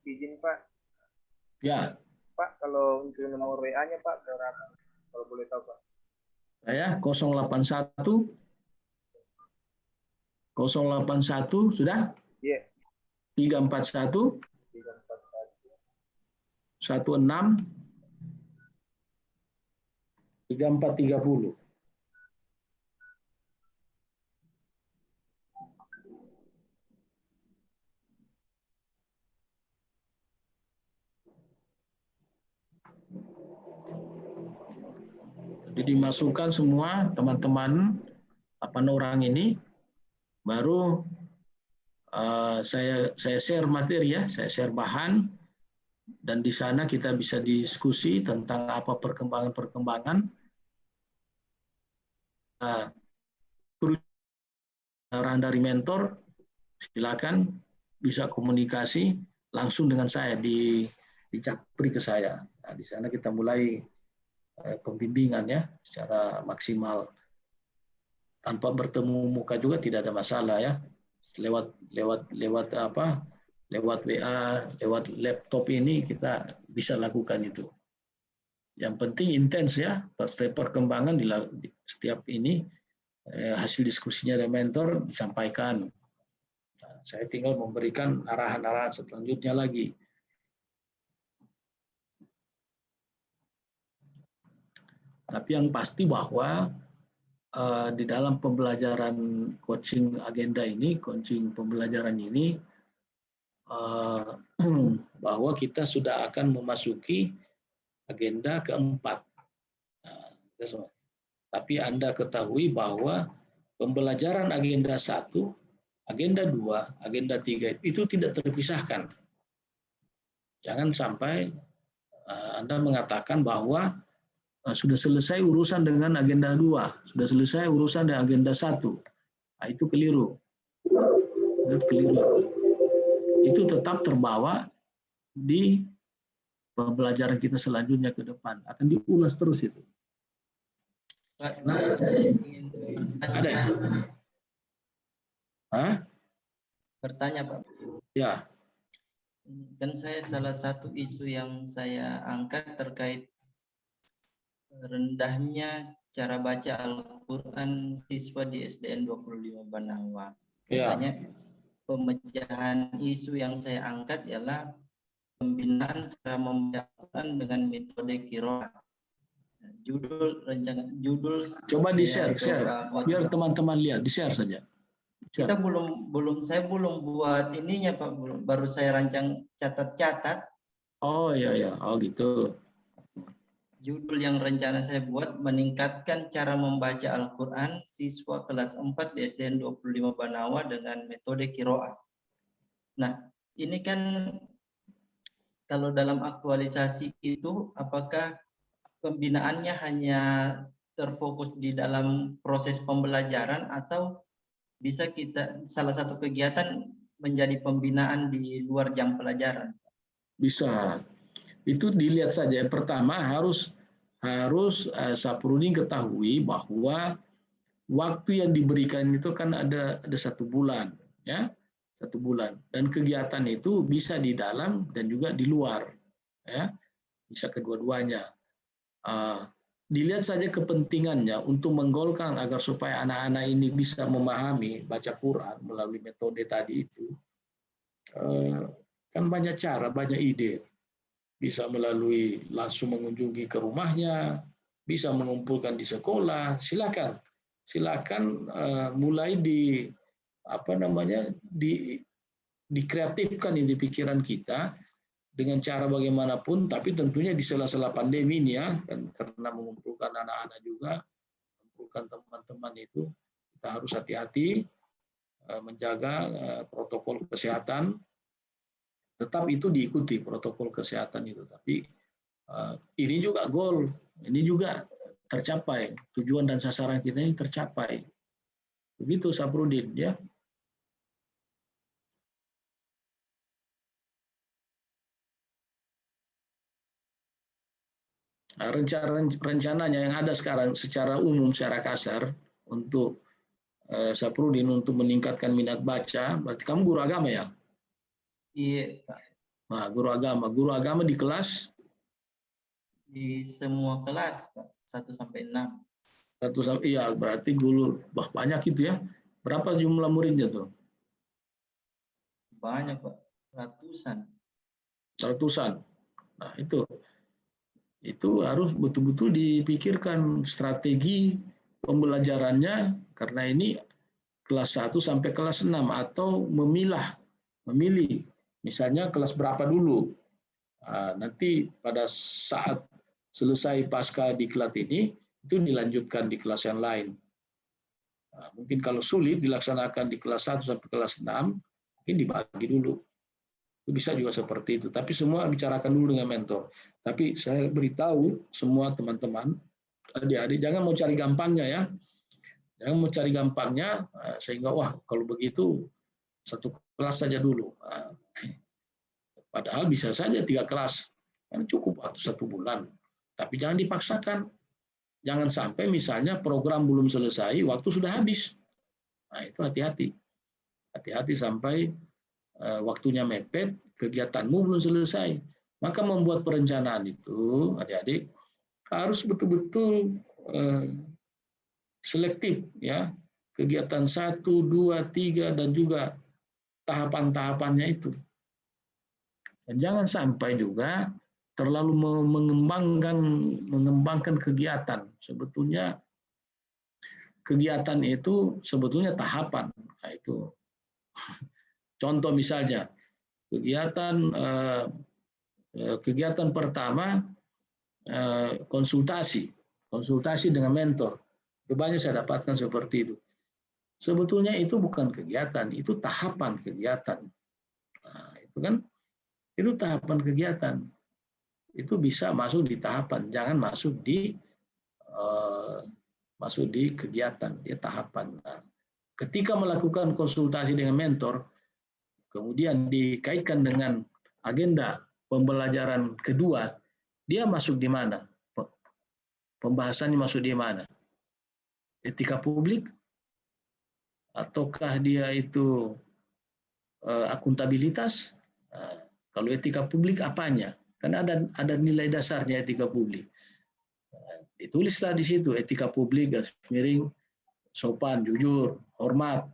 [SPEAKER 9] Izin Pak.
[SPEAKER 1] Ya.
[SPEAKER 9] Pak, kalau untuk nomor WA-nya Pak berapa? Kalau boleh tahu Pak.
[SPEAKER 1] Saya 081 sudah?
[SPEAKER 9] Iya.
[SPEAKER 1] 341 16 3430. Jadi dimasukkan semua teman-teman 8 orang ini, baru saya share materi ya, saya share bahan, dan di sana kita bisa diskusi tentang apa perkembangan-perkembangan. Arahan dari mentor, silakan bisa komunikasi langsung dengan saya, dicapri ke saya. Nah, di sana kita mulai pembimbingan ya secara maksimal, tanpa bertemu muka juga tidak ada masalah ya, lewat WA, lewat laptop ini kita bisa lakukan itu. Yang penting intens ya, setiap perkembangan di setiap ini hasil diskusinya dari mentor disampaikan. Nah, saya tinggal memberikan arahan-arahan selanjutnya lagi. Tapi yang pasti bahwa di dalam pembelajaran coaching agenda ini, coaching pembelajaran ini, bahwa kita sudah akan memasuki agenda keempat. Nah, tapi Anda ketahui bahwa pembelajaran agenda 1, agenda 2, agenda 3 itu tidak terpisahkan. Jangan sampai Anda mengatakan bahwa sudah selesai urusan dengan agenda 2, sudah selesai urusan dengan agenda 1. Nah, itu keliru. Itu tetap terbawa di pembelajaran kita selanjutnya ke depan. Akan diulas terus itu.
[SPEAKER 6] Pak,
[SPEAKER 1] ada ya?
[SPEAKER 6] Bertanya, Pak.
[SPEAKER 1] Ya.
[SPEAKER 6] Kan saya salah satu isu yang saya angkat terkait rendahnya cara baca Al-Quran siswa di SDN 25 Banawa.
[SPEAKER 1] Ya.
[SPEAKER 6] Makanya pemecahan isu yang saya angkat ialah pembinaan cara membaca Al-Quran dengan metode qiraah. Judul
[SPEAKER 1] coba di-share biar teman-teman lihat, di-share saja.
[SPEAKER 6] Kita saya belum buat ininya Pak, baru saya rancang catat-catat.
[SPEAKER 1] Oh iya, oh gitu.
[SPEAKER 6] Judul yang rencana saya buat, meningkatkan cara membaca Al-Quran siswa kelas 4 di SDN 25 Banawa dengan metode qiraah. Nah, ini kan kalau dalam aktualisasi itu, apakah pembinaannya hanya terfokus di dalam proses pembelajaran atau bisa kita salah satu kegiatan menjadi pembinaan di luar jam pelajaran?
[SPEAKER 1] Bisa. Itu dilihat saja. Yang pertama harus Saprudin ketahui bahwa waktu yang diberikan itu kan ada 1 bulan, ya, 1 bulan. Dan kegiatan itu bisa di dalam dan juga di luar, ya, bisa kedua-duanya. Dilihat saja kepentingannya untuk menggolkan agar supaya anak-anak ini bisa memahami baca Quran melalui metode tadi itu. Kan banyak cara, banyak ide. Bisa melalui langsung mengunjungi ke rumahnya, bisa mengumpulkan di sekolah. Silakan mulai dikreatifkan di pikiran kita dengan cara bagaimanapun, tapi tentunya di sela-sela pandemi ini ya, karena mengumpulkan anak-anak juga, mengumpulkan teman-teman itu, kita harus hati-hati menjaga protokol kesehatan. Tetap itu diikuti protokol kesehatan itu, tapi ini juga goal, ini juga tercapai, tujuan dan sasaran kita ini tercapai. Begitu Saprudin ya. Nah, rencananya yang ada sekarang secara umum, secara kasar untuk Saprudin untuk meningkatkan minat baca, berarti kamu guru agama ya?
[SPEAKER 6] Iya, Pak.
[SPEAKER 1] Nah, guru agama di kelas?
[SPEAKER 6] Di semua kelas, Pak, 1 sampai 6.
[SPEAKER 1] Iya, berarti guru banyak itu ya. Berapa jumlah muridnya tuh?
[SPEAKER 6] Banyak, Pak.
[SPEAKER 1] Ratusan. Nah, itu harus betul-betul dipikirkan strategi pembelajarannya, karena ini kelas 1 sampai kelas 6 atau memilih misalnya kelas berapa dulu. Nah, nanti pada saat selesai pasca diklat ini itu dilanjutkan di kelas yang lain. Nah, mungkin kalau sulit dilaksanakan di kelas 1 sampai kelas 6, mungkin dibagi dulu. Itu bisa juga seperti itu. Tapi semua bicarakan dulu dengan mentor. Tapi saya beritahu semua teman-teman, adik-adik, jangan mau cari gampangnya ya. Jangan mau cari gampangnya, sehingga wah kalau begitu satu kelas saja dulu. Padahal bisa saja 3 kelas. Kan cukup waktu 1 bulan. Tapi jangan dipaksakan. Jangan sampai misalnya program belum selesai, waktu sudah habis. Nah, itu hati-hati. Hati-hati sampai waktunya mepet, kegiatanmu belum selesai. Maka membuat perencanaan itu, adik-adik, harus betul-betul selektif, ya. Kegiatan 1, 2, 3, dan juga tahapan-tahapannya itu. Dan jangan sampai juga terlalu mengembangkan kegiatan. Sebetulnya kegiatan itu sebetulnya tahapan. Nah, itu contoh misalnya kegiatan pertama konsultasi dengan mentor. Itu banyak saya dapatkan seperti itu. Sebetulnya itu bukan kegiatan, itu tahapan kegiatan. Nah, itu kan itu tahapan kegiatan. Itu bisa masuk di tahapan, jangan masuk di kegiatan, ya tahapan. Nah, ketika melakukan konsultasi dengan mentor, kemudian dikaitkan dengan agenda pembelajaran kedua, dia masuk di mana? Pembahasannya masuk di mana? Etika publik, ataukah dia itu akuntabilitas? Nah, kalau etika publik apanya? Karena ada nilai dasarnya etika publik. Ditulislah di situ etika publik garis miring sopan, jujur, hormat.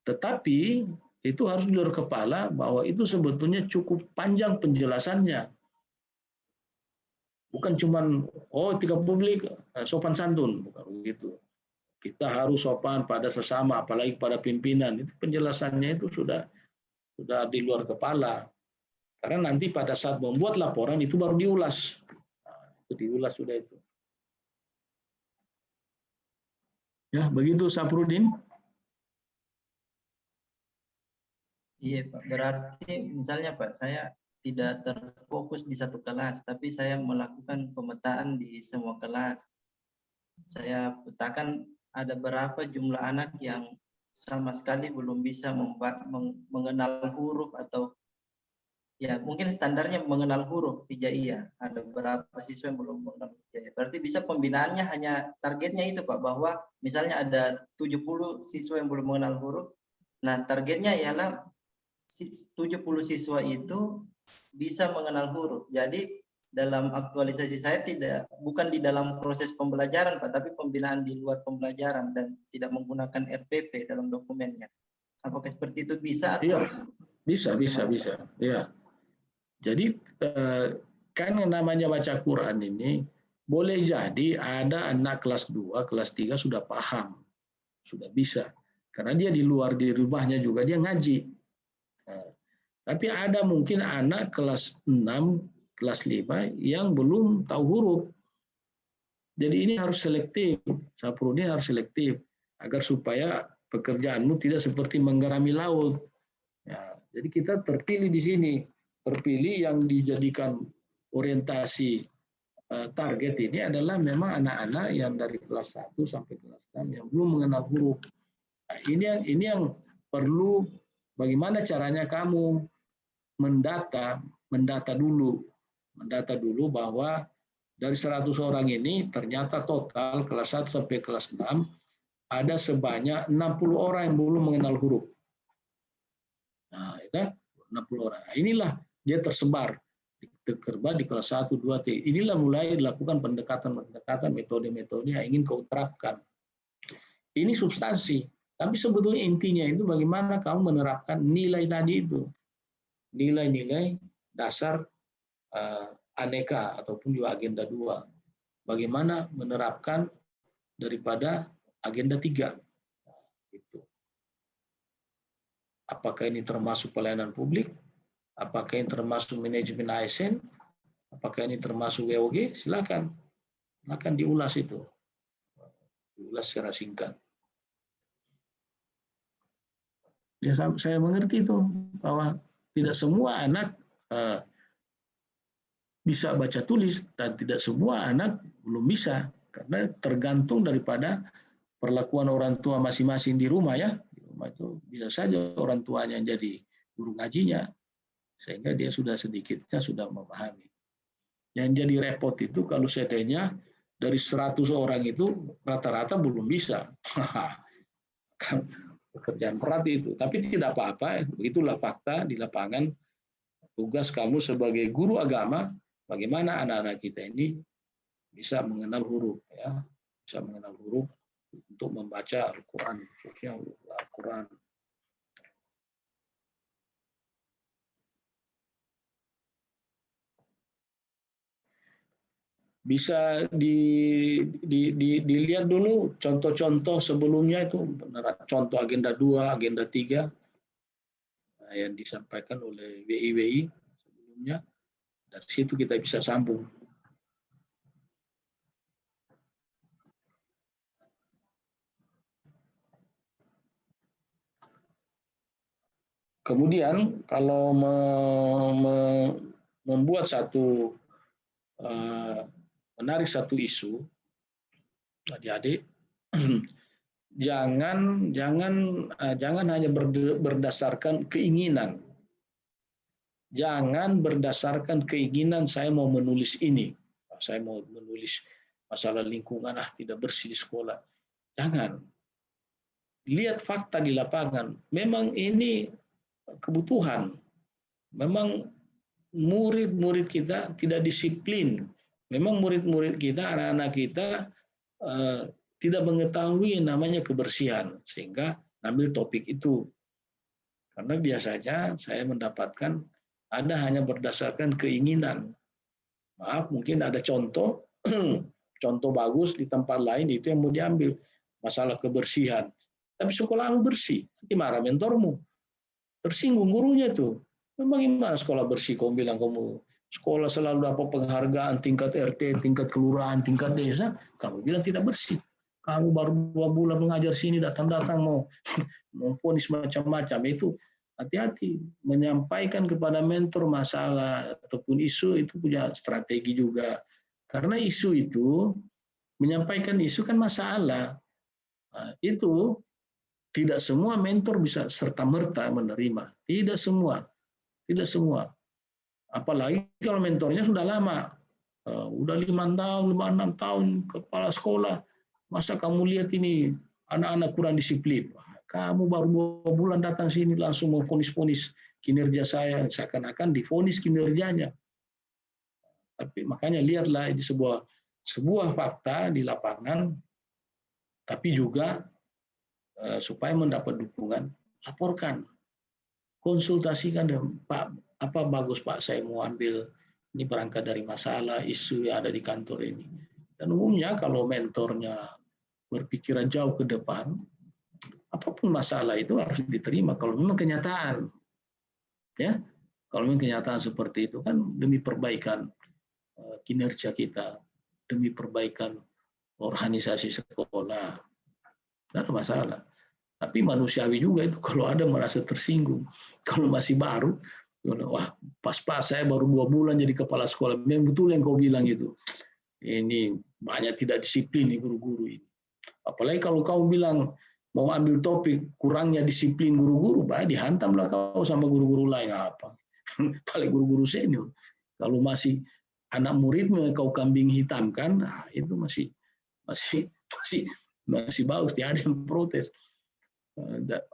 [SPEAKER 1] Tetapi itu harus di luar kepala bahwa itu sebetulnya cukup panjang penjelasannya. Bukan cuman etika publik sopan santun, bukan begitu. Kita harus sopan pada sesama, apalagi pada pimpinan. Itu penjelasannya itu sudah di luar kepala. Karena nanti pada saat membuat laporan itu baru diulas. Nah, itu diulas sudah itu. Ya, begitu Saprudin.
[SPEAKER 6] Iya Pak, berarti misalnya Pak, saya tidak terfokus di satu kelas, tapi saya melakukan pemetaan di semua kelas. Saya petakan ada berapa jumlah anak yang sama sekali belum bisa mengenal huruf atau ya mungkin standarnya mengenal huruf hijaiyah. Ada beberapa siswa yang belum mengenal hijaiyah. Berarti bisa pembinaannya hanya targetnya itu Pak, bahwa misalnya ada 70 siswa yang belum mengenal huruf. Nah, targetnya ialah 70 siswa itu bisa mengenal huruf. Jadi dalam aktualisasi saya bukan di dalam proses pembelajaran Pak, tapi pembinaan di luar pembelajaran dan tidak menggunakan RPP dalam dokumennya. Apakah seperti itu bisa? Atau...
[SPEAKER 1] Iya, bisa. Ya. Jadi kan yang namanya baca Quran ini boleh jadi ada anak kelas 2, kelas 3 sudah paham, sudah bisa. Karena dia di rumahnya juga dia ngaji. Nah, tapi ada mungkin anak kelas 6, kelas 5 yang belum tahu huruf. Jadi ini harus selektif, Saprudin harus selektif agar supaya pekerjaanmu tidak seperti menggarami laut. Ya, jadi kita terpilih di sini. Terpilih yang dijadikan orientasi target ini adalah memang anak-anak yang dari kelas 1 sampai kelas 6 yang belum mengenal huruf. Nah, ini yang perlu bagaimana caranya kamu mendata dulu bahwa dari 100 orang ini ternyata total kelas 1 sampai kelas 6 ada sebanyak 60 orang yang belum mengenal huruf. Nah, itu 60 orang. Nah, inilah dia tersebar di kelas 1, 2, 3. Inilah mulai dilakukan pendekatan, metode-metode yang ingin kau terapkan. Ini substansi, tapi sebetulnya intinya itu bagaimana kamu menerapkan nilai tadi itu. Nilai-nilai dasar aneka ataupun juga agenda 2. Bagaimana menerapkan daripada agenda 3. Gitu. Apakah ini termasuk pelayanan publik? Apakah ini termasuk manajemen ASN? Apakah ini termasuk WOG? Silakan. akan diulas itu. Diulas secara singkat. Ya, saya mengerti itu bahwa tidak semua anak bisa baca tulis dan tidak semua anak belum bisa, karena tergantung daripada perlakuan orang tua masing-masing di rumah ya. Di rumah itu bisa saja orang tuanya yang jadi guru ngajinya sehingga dia sudah sedikitnya sudah memahami. Yang jadi repot itu kalau seandainya dari 100 orang itu rata-rata belum bisa. Kan pekerjaan berat itu, tapi tidak apa-apa, itulah fakta di lapangan. Tugas kamu sebagai guru agama, bagaimana anak-anak kita ini bisa mengenal huruf, ya, bisa mengenal huruf untuk membaca Al-Quran, khususnya Al-Quran. Bisa dilihat dulu contoh-contoh sebelumnya itu, contoh agenda 2, agenda 3 yang disampaikan oleh WIWI sebelumnya. Dari situ kita bisa sambung. Kemudian kalau membuat satu menarik satu isu, adik-adik, jangan hanya berdasarkan keinginan. Jangan berdasarkan keinginan saya mau menulis ini, saya mau menulis masalah lingkungan, tidak bersih di sekolah. Jangan. Lihat fakta di lapangan. Memang ini kebutuhan. Memang murid-murid kita tidak disiplin. Memang murid-murid kita, anak-anak kita tidak mengetahui yang namanya kebersihan, sehingga ambil topik itu. Karena biasanya saya mendapatkan ada hanya berdasarkan keinginan. Maaf, mungkin ada contoh bagus di tempat lain itu yang mau diambil, masalah kebersihan. Tapi sekolahmu bersih, nanti marah mentormu, tersinggung gurunya tuh. Memang gimana sekolah bersih? Kamu bilang kamu sekolah selalu dapat penghargaan tingkat RT, tingkat kelurahan, tingkat desa, kamu bilang tidak bersih. Kamu baru 2 bulan mengajar sini, datang-datang mau memvonis macam-macam. Itu hati-hati, menyampaikan kepada mentor masalah ataupun isu itu punya strategi juga. Karena isu itu, menyampaikan isu kan masalah. Nah, itu tidak semua mentor bisa serta-merta menerima. Tidak semua. Tidak semua. Apalagi kalau mentornya sudah lama, udah 5 tahun, 6 tahun kepala sekolah, masa kamu lihat ini anak-anak kurang disiplin? Kamu baru 2 bulan datang sini langsung mau vonis-vonis kinerja saya, seakan-akan divonis kinerjanya. Tapi makanya lihatlah ini sebuah fakta di lapangan, tapi juga supaya mendapat dukungan, laporkan, konsultasikan, Pak. Apa bagus Pak, saya mau ambil ini berangkat dari masalah isu yang ada di kantor ini. Dan umumnya kalau mentornya berpikiran jauh ke depan, apapun masalah itu harus diterima kalau memang kenyataan. Ya, kalau memang kenyataan seperti itu kan demi perbaikan kinerja kita, demi perbaikan organisasi sekolah. Tidak ada masalah. Tapi manusiawi juga itu kalau ada merasa tersinggung. Kalau masih baru, wah pas-pas saya baru 2 bulan jadi kepala sekolah. Memang betul yang kau bilang itu. Ini banyak tidak disiplin nih guru-guru ini. Apalagi kalau kau bilang mau ambil topik kurangnya disiplin guru-guru, dihantamlah kau sama guru-guru lain apa. Paling guru-guru senior. Kalau masih anak muridnya kau kambing hitamkan, nah itu masih bagus, tidak ada yang protes.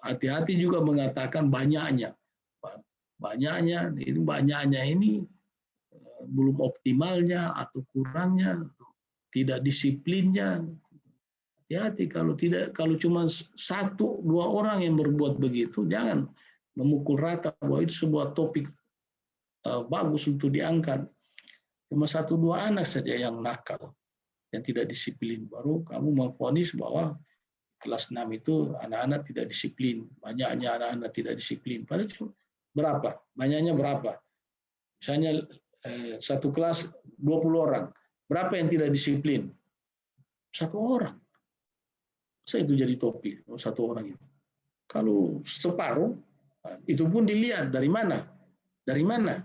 [SPEAKER 1] Hati-hati juga mengatakan banyaknya ini belum optimalnya atau kurangnya, tidak disiplinnya. Hati-hati kalau cuma 1-2 orang yang berbuat begitu, jangan memukul rata bahwa itu sebuah topik bagus untuk diangkat. Cuma 1-2 anak saja yang nakal, yang tidak disiplin, baru kamu memvonis bahwa kelas 6 itu anak-anak tidak disiplin, banyaknya anak-anak tidak disiplin. Padahal berapa? Banyaknya berapa? Misalnya satu kelas 20 orang, berapa yang tidak disiplin? Satu orang. Saya itu jadi topik satu orang itu. Kalau separuh, itu pun dilihat dari mana. Dari mana?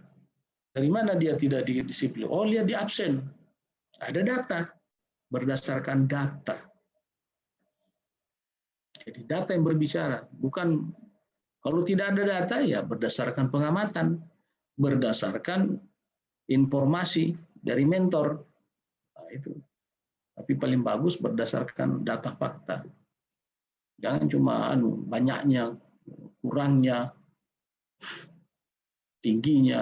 [SPEAKER 1] Dari mana dia tidak didisiplin? Oh, lihat di absen. Ada data. Berdasarkan data. Jadi data yang berbicara. Bukan, kalau tidak ada data, ya berdasarkan pengamatan. Berdasarkan informasi dari mentor. Nah, itu. Tapi paling bagus berdasarkan data fakta. Jangan cuma banyaknya, kurangnya, tingginya,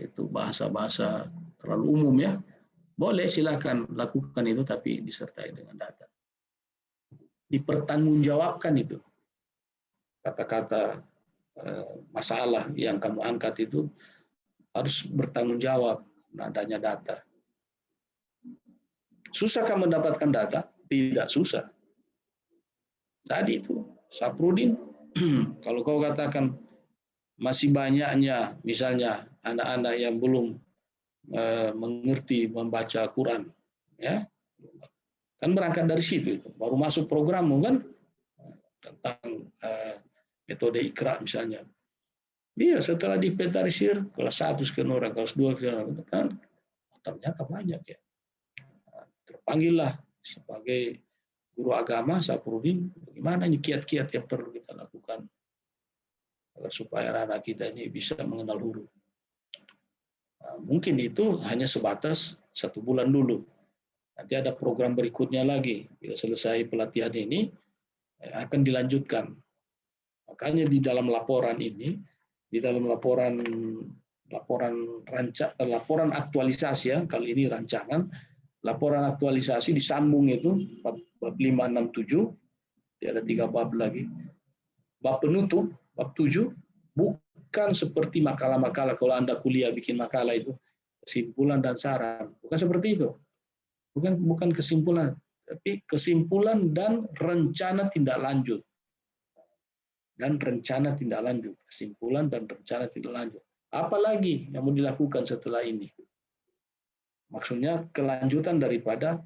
[SPEAKER 1] itu bahasa-bahasa terlalu umum ya. Boleh silakan lakukan itu, tapi disertai dengan data. Dipertanggungjawabkan itu. Kata-kata masalah yang kamu angkat itu harus bertanggung jawab adanya data. Susahkah mendapatkan data? Tidak susah. Tadi itu, Saprudin, kalau kau katakan masih banyaknya, misalnya anak-anak yang belum mengerti membaca Quran, ya, kan berangkat dari situ itu. Baru masuk programmu kan tentang metode Iqra misalnya. Iya, setelah dipetarisir kelas 1 sekian orang, kelas 2 sekian orang, kan ternyata banyak ya. Terpanggillah sebagai guru agama, Saprudin, bagaimana kiat-kiat yang perlu kita lakukan agar supaya anak kita ini bisa mengenal huruf. Nah, mungkin itu hanya sebatas 1 bulan dulu. Nanti ada program berikutnya lagi. Bila selesai pelatihan ini, akan dilanjutkan. Makanya di dalam laporan ini, di dalam laporan aktualisasi ya, kali ini rancangan, laporan aktualisasi disambung itu bab 567, ada 3 bab lagi. Bab penutup, bab 7, bukan seperti makalah-makalah kalau Anda kuliah bikin makalah itu kesimpulan dan saran, bukan seperti itu. Bukan kesimpulan, tapi kesimpulan dan rencana tindak lanjut. Dan rencana tindak lanjut, kesimpulan dan rencana tindak lanjut. Apalagi yang mau dilakukan setelah ini? Maksudnya kelanjutan daripada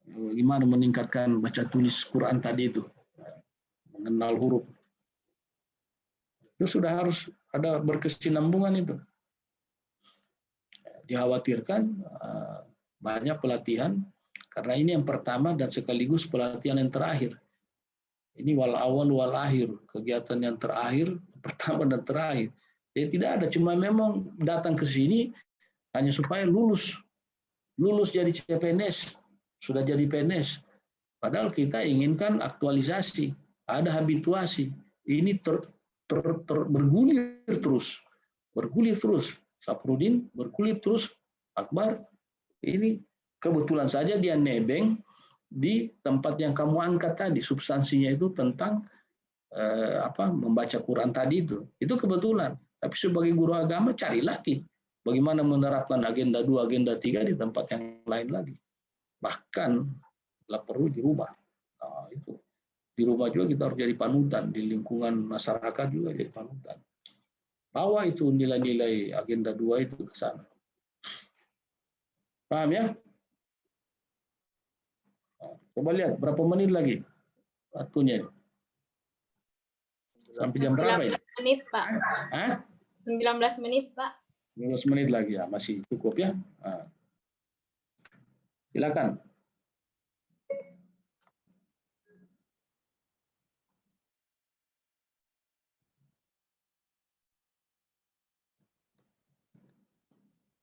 [SPEAKER 1] gimana meningkatkan baca tulis Quran tadi itu, mengenal huruf. Itu sudah harus ada berkesinambungan itu. Dikhawatirkan banyak pelatihan, karena ini yang pertama dan sekaligus pelatihan yang terakhir. Ini wal awal wal akhir, kegiatan yang terakhir, pertama dan terakhir. Jadi tidak ada, cuma memang datang ke sini hanya supaya lulus jadi CPNS, sudah jadi PNS. Padahal kita inginkan aktualisasi, ada habituasi. Ini bergulir terus. Saprudin bergulir terus. Akbar, ini kebetulan saja dia nebeng di tempat yang kamu angkat tadi, substansinya itu tentang membaca Quran tadi itu. Itu kebetulan. Tapi sebagai guru agama cari lagi bagaimana menerapkan agenda 2, agenda 3 di tempat yang lain lagi. Bahkan bila perlu dirubah. Nah, itu. Di rumah juga kita harus jadi panutan, di lingkungan masyarakat juga jadi panutan. Bawa itu nilai-nilai agenda 2 itu ke sana. Paham ya? Coba lihat berapa menit lagi waktunya. Sampai jam berapa ya?
[SPEAKER 5] 19 menit, Pak.
[SPEAKER 1] Hah?
[SPEAKER 5] 19 menit, Pak.
[SPEAKER 1] 15 menit lagi ya, masih cukup ya. Nah. Silakan.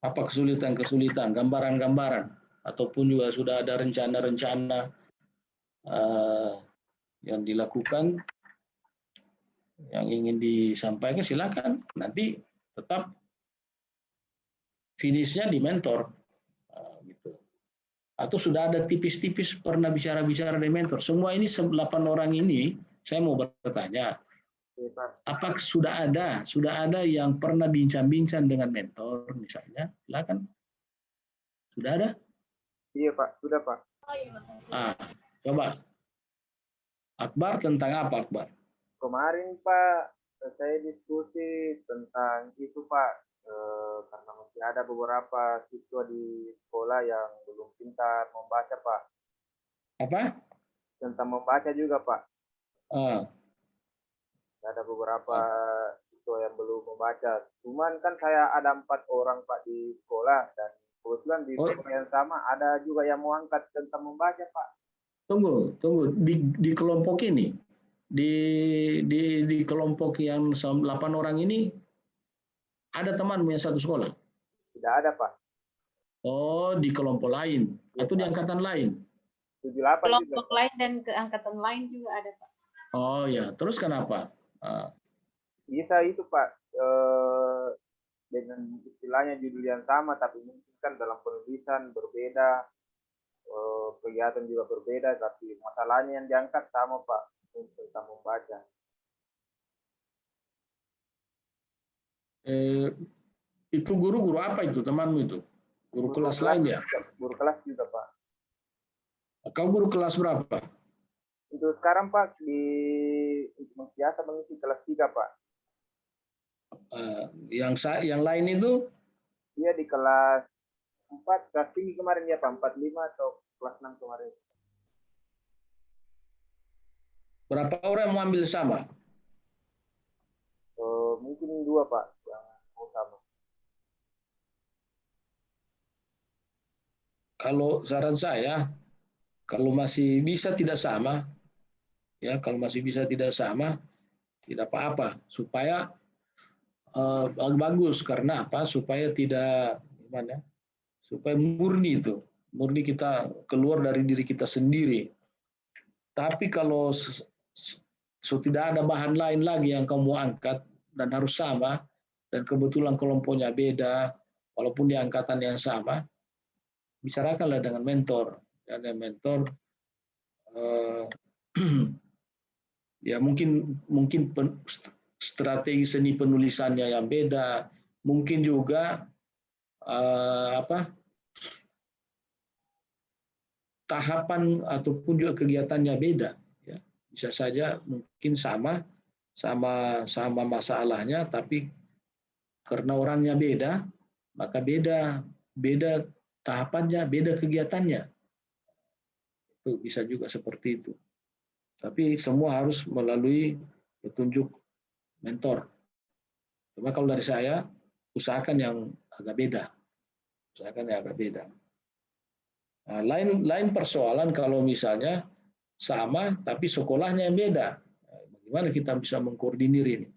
[SPEAKER 1] Apa kesulitan-kesulitan, gambaran-gambaran, ataupun juga sudah ada rencana-rencana yang dilakukan, yang ingin disampaikan, silakan. Nanti tetap finishnya di mentor, gitu. Atau sudah ada tipis-tipis pernah bicara-bicara di mentor. Semua ini 8 orang ini, saya mau bertanya, apa sudah ada yang pernah bincang-bincang dengan mentor misalnya? Silakan. Sudah ada?
[SPEAKER 9] Iya Pak, sudah Pak.
[SPEAKER 1] Coba. Akbar tentang apa Akbar?
[SPEAKER 9] Kemarin Pak, saya diskusi tentang itu Pak, karena masih ada beberapa siswa di sekolah yang belum pintar membaca Pak.
[SPEAKER 1] Apa?
[SPEAKER 9] Tentang membaca juga, Pak. Ada beberapa siswa yang belum membaca. Cuman kan saya ada 4 orang, Pak, di sekolah, dan kebetulan di sekolah yang sama ada juga yang mau angkat tentang membaca, Pak.
[SPEAKER 1] Tunggu. Di kelompok ini, di kelompok yang 8 orang ini, ada temanmu yang satu sekolah?
[SPEAKER 9] Tidak ada, Pak.
[SPEAKER 1] Oh, di kelompok lain atau di angkatan lain?
[SPEAKER 9] 78
[SPEAKER 5] Kelompok
[SPEAKER 9] juga.
[SPEAKER 5] lain dan ke angkatan lain juga ada, Pak.
[SPEAKER 1] Oh ya, terus kenapa?
[SPEAKER 9] Bisa itu, Pak, dengan istilahnya judul yang sama, tapi mungkin kan dalam penulisan berbeda, kegiatan juga berbeda, tapi masalahnya yang diangkat sama, Pak, tentang membaca.
[SPEAKER 1] Itu guru apa itu temanmu itu? Guru kelas lain ya?
[SPEAKER 9] Guru kelas juga, Pak.
[SPEAKER 1] Kau guru kelas berapa?
[SPEAKER 9] Untuk sekarang, Pak, biasa mengisi kelas 3, Pak.
[SPEAKER 1] Yang lain itu?
[SPEAKER 9] Dia di kelas 4, kelas tinggi kemarin ya, Pak, 45 atau kelas 6 kemarin.
[SPEAKER 1] Berapa orang yang mau ambil sama?
[SPEAKER 9] Mungkin 2, Pak, yang mau sama.
[SPEAKER 1] Kalau saran saya, kalau masih bisa tidak sama, ya kalau masih bisa tidak sama, tidak apa-apa, supaya bagus. Karena apa? Supaya tidak gimana? Supaya murni kita keluar dari diri kita sendiri. Tapi kalau tidak ada bahan lain lagi yang kamu angkat dan harus sama, dan kebetulan kelompoknya beda, walaupun di angkatan yang sama, bicarakanlah dengan mentor. Dan mentor ya mungkin strategi seni penulisannya yang beda, mungkin juga tahapan ataupun juga kegiatannya beda. Ya, bisa saja mungkin sama masalahnya, tapi karena orangnya beda, maka beda tahapannya, beda kegiatannya. Itu bisa juga seperti itu. Tapi semua harus melalui petunjuk mentor. Cuma kalau dari saya, usahakan yang agak beda. Nah, lain persoalan kalau misalnya sama, tapi sekolahnya yang beda. Bagaimana kita bisa mengkoordinir ini?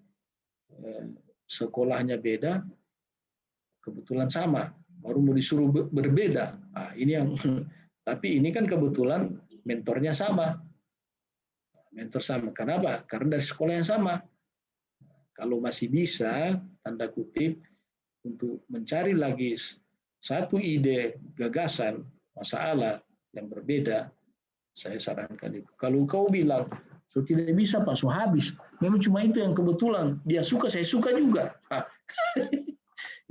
[SPEAKER 1] Sekolahnya beda, kebetulan sama, baru mau disuruh berbeda. Nah, ini yang, tapi ini kan kebetulan mentornya sama. Mentor sama. Kenapa? Karena dari sekolah yang sama. Kalau masih bisa, tanda kutip, untuk mencari lagi satu ide, gagasan, masalah yang berbeda, saya sarankan itu. Kalau kau bilang, so tidak bisa Pak, so habis. Memang cuma itu yang kebetulan. Dia suka, saya suka juga.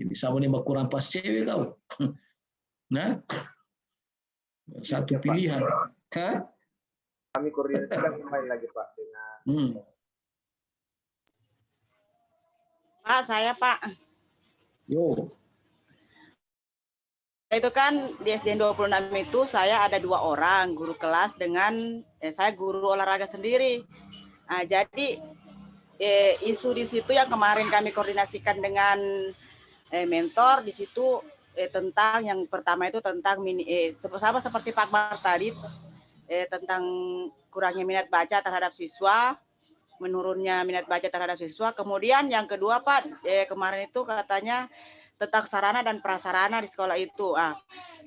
[SPEAKER 1] Ini sama nembak kurang pas cewek kau. Nah, satu pilihan.
[SPEAKER 9] Kami koordinasikan kembali lagi, Pak, dengan
[SPEAKER 4] Pak, saya Pak.
[SPEAKER 1] Yo.
[SPEAKER 4] Itu kan di SDN 26 itu saya ada 2 orang guru kelas dengan saya guru olahraga sendiri. Nah, jadi isu di situ yang kemarin kami koordinasikan dengan mentor di situ tentang yang pertama itu tentang sama seperti Pak Akbar tadi tentang kurangnya minat baca terhadap siswa, menurunnya minat baca terhadap siswa. Kemudian yang kedua Pak, kemarin itu katanya tentang sarana dan prasarana di sekolah itu.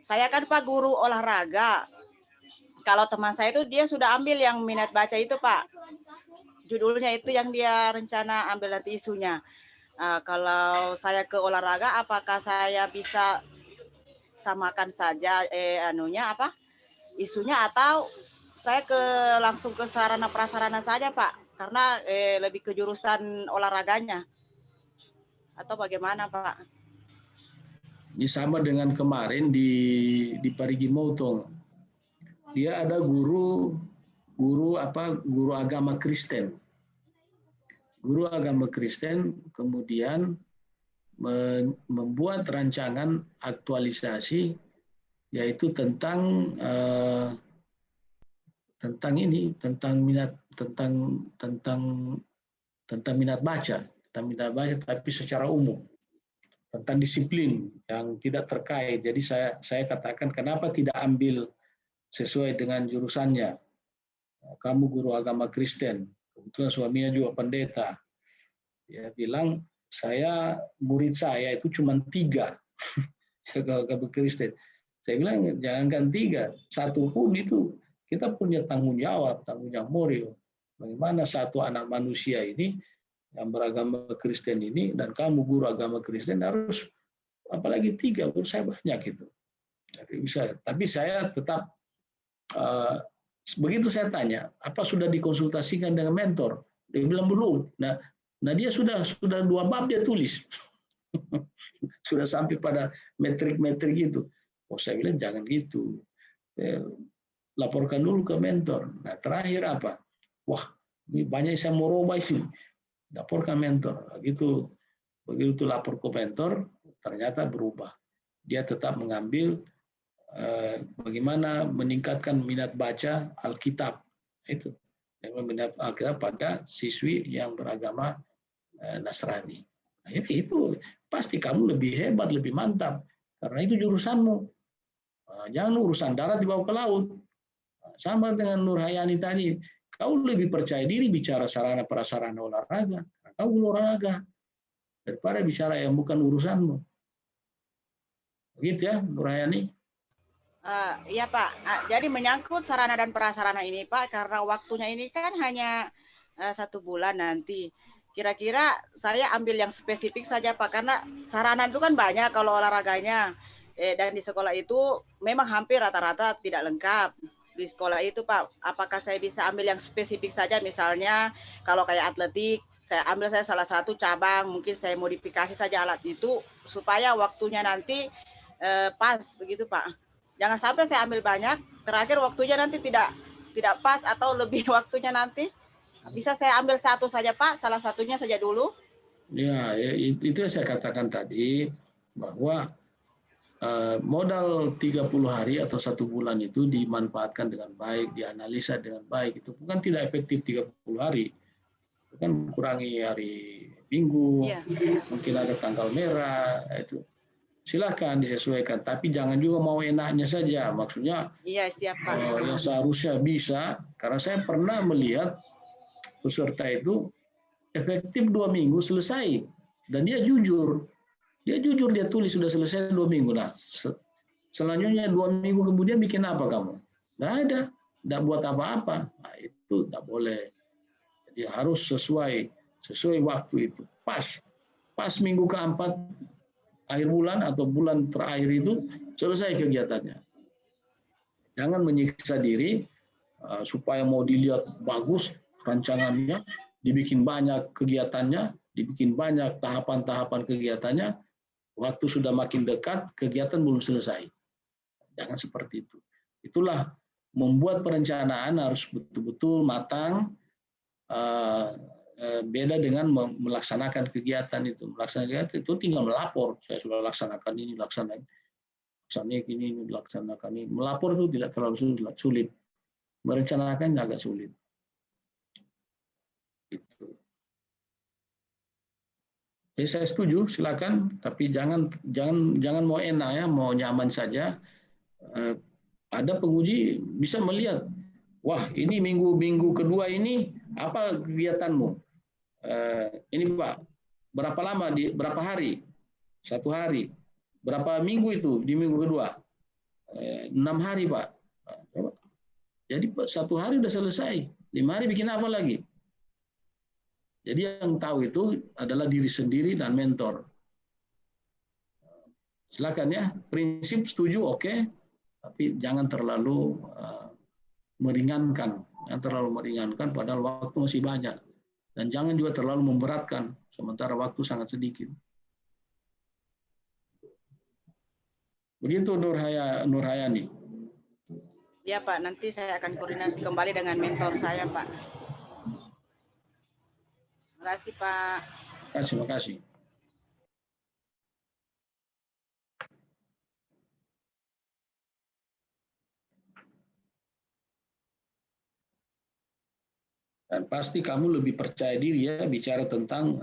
[SPEAKER 4] Saya kan Pak guru olahraga. Kalau teman saya itu dia sudah ambil yang minat baca itu Pak. Judulnya itu yang dia rencana ambil nanti isunya. Kalau saya ke olahraga, apakah saya bisa samakan saja isunya, atau saya langsung ke sarana prasarana saja Pak, karena lebih ke jurusan olahraganya, atau bagaimana Pak?
[SPEAKER 1] Ini sama dengan kemarin di Parigi Motong. Dia ada guru agama Kristen. Guru agama Kristen kemudian membuat rancangan aktualisasi, yaitu tentang tentang ini, tentang minat baca, tapi secara umum, tentang disiplin yang tidak terkait. Jadi saya katakan kenapa tidak ambil sesuai dengan jurusannya. Kamu guru agama Kristen, kebetulan suaminya juga pendeta. Dia bilang, murid saya itu cuma 3 agama Kristen. Saya bilang jangankan 3, 1 pun itu kita punya tanggung jawab moral. Bagaimana satu anak manusia ini yang beragama Kristen ini, dan kamu guru agama Kristen harus, apalagi 3, menurut saya banyak itu. Jadi bisa, tapi saya tetap begitu saya tanya, apa sudah dikonsultasikan dengan mentor? Dia bilang belum. Nah dia sudah 2 bab dia tulis. Sudah sampai pada metrik-metrik itu. Oh, saya bilang jangan gitu. Laporkan dulu ke mentor. Nah, terakhir apa? Wah, ini banyak saya mau robah sih. Laporkan mentor. Begitu lapor ke mentor, ternyata berubah. Dia tetap mengambil bagaimana meningkatkan minat baca Alkitab. Itu. Minat Alkitab pada siswi yang beragama Nasrani. Nah, itu pasti kamu lebih hebat, lebih mantap. Karena itu jurusanmu. Jangan urusan darat dibawa ke laut. Sama dengan Nur Hayani tadi. Kau lebih percaya diri bicara sarana prasarana olahraga. Kau olahraga. Daripada bicara yang bukan urusanmu. Begitu ya, Nur Hayani?
[SPEAKER 4] Iya Pak. Jadi menyangkut sarana dan prasarana ini Pak, karena waktunya ini kan hanya 1 bulan nanti. Kira-kira saya ambil yang spesifik saja Pak, karena sarana itu kan banyak kalau olahraganya. Dan di sekolah itu memang hampir rata-rata tidak lengkap. Di sekolah itu Pak, apakah saya bisa ambil yang spesifik saja, misalnya kalau kayak atletik, saya salah satu cabang, mungkin saya modifikasi saja alat itu supaya waktunya nanti pas begitu Pak. Jangan sampai saya ambil banyak, terakhir waktunya nanti tidak pas atau lebih waktunya nanti. Bisa saya ambil 1 saja Pak, salah satunya saja dulu.
[SPEAKER 1] Ya, itu yang saya katakan tadi, bahwa modal 30 hari atau 1 bulan itu dimanfaatkan dengan baik, dianalisa dengan baik. Itu bukan tidak efektif 30 hari. Itu kan kurangi hari Minggu, mungkin ada tanggal merah, itu silakan disesuaikan. Tapi jangan juga mau enaknya saja. Maksudnya
[SPEAKER 4] siapa?
[SPEAKER 1] Yang seharusnya bisa, karena saya pernah melihat peserta itu efektif 2 minggu selesai, dan dia jujur. Dia tulis sudah selesai 2 minggu. Nah, selanjutnya 2 minggu kemudian bikin apa kamu? Nggak ada, nggak buat apa-apa. Nah, itu nggak boleh. Jadi harus sesuai waktu itu. Pas minggu keempat akhir bulan atau bulan terakhir itu selesai kegiatannya. Jangan menyiksa diri supaya mau dilihat bagus rancangannya, dibikin banyak kegiatannya, dibikin banyak tahapan-tahapan kegiatannya. Waktu sudah makin dekat, kegiatan belum selesai. Jangan seperti itu. Itulah membuat perencanaan harus betul-betul matang, beda dengan melaksanakan kegiatan itu. Melaksanakan kegiatan itu tinggal melapor. Saya sudah laksanakan ini, laksanakan ini, laksanakan ini. Melapor itu tidak terlalu sulit. Merencanakan agak sulit. Jadi saya setuju, silakan, tapi jangan mau enak ya, mau nyaman saja. Ada penguji bisa melihat, wah ini minggu kedua ini apa kegiatanmu? Ini Pak, berapa lama berapa hari? 1 hari. Berapa minggu itu di minggu kedua? 6 hari Pak. Jadi 1 hari udah selesai. 5 hari bikin apa lagi? Jadi yang tahu itu adalah diri sendiri dan mentor. Silakan ya, prinsip setuju oke, tapi jangan terlalu meringankan. Jangan terlalu meringankan padahal waktu masih banyak. Dan jangan juga terlalu memberatkan, sementara waktu sangat sedikit. Begitu Nur Hayani.
[SPEAKER 4] Ya Pak, nanti saya akan koordinasi kembali dengan mentor saya Pak. Terima kasih Pak.
[SPEAKER 1] Terima kasih. Dan pasti kamu lebih percaya diri ya bicara tentang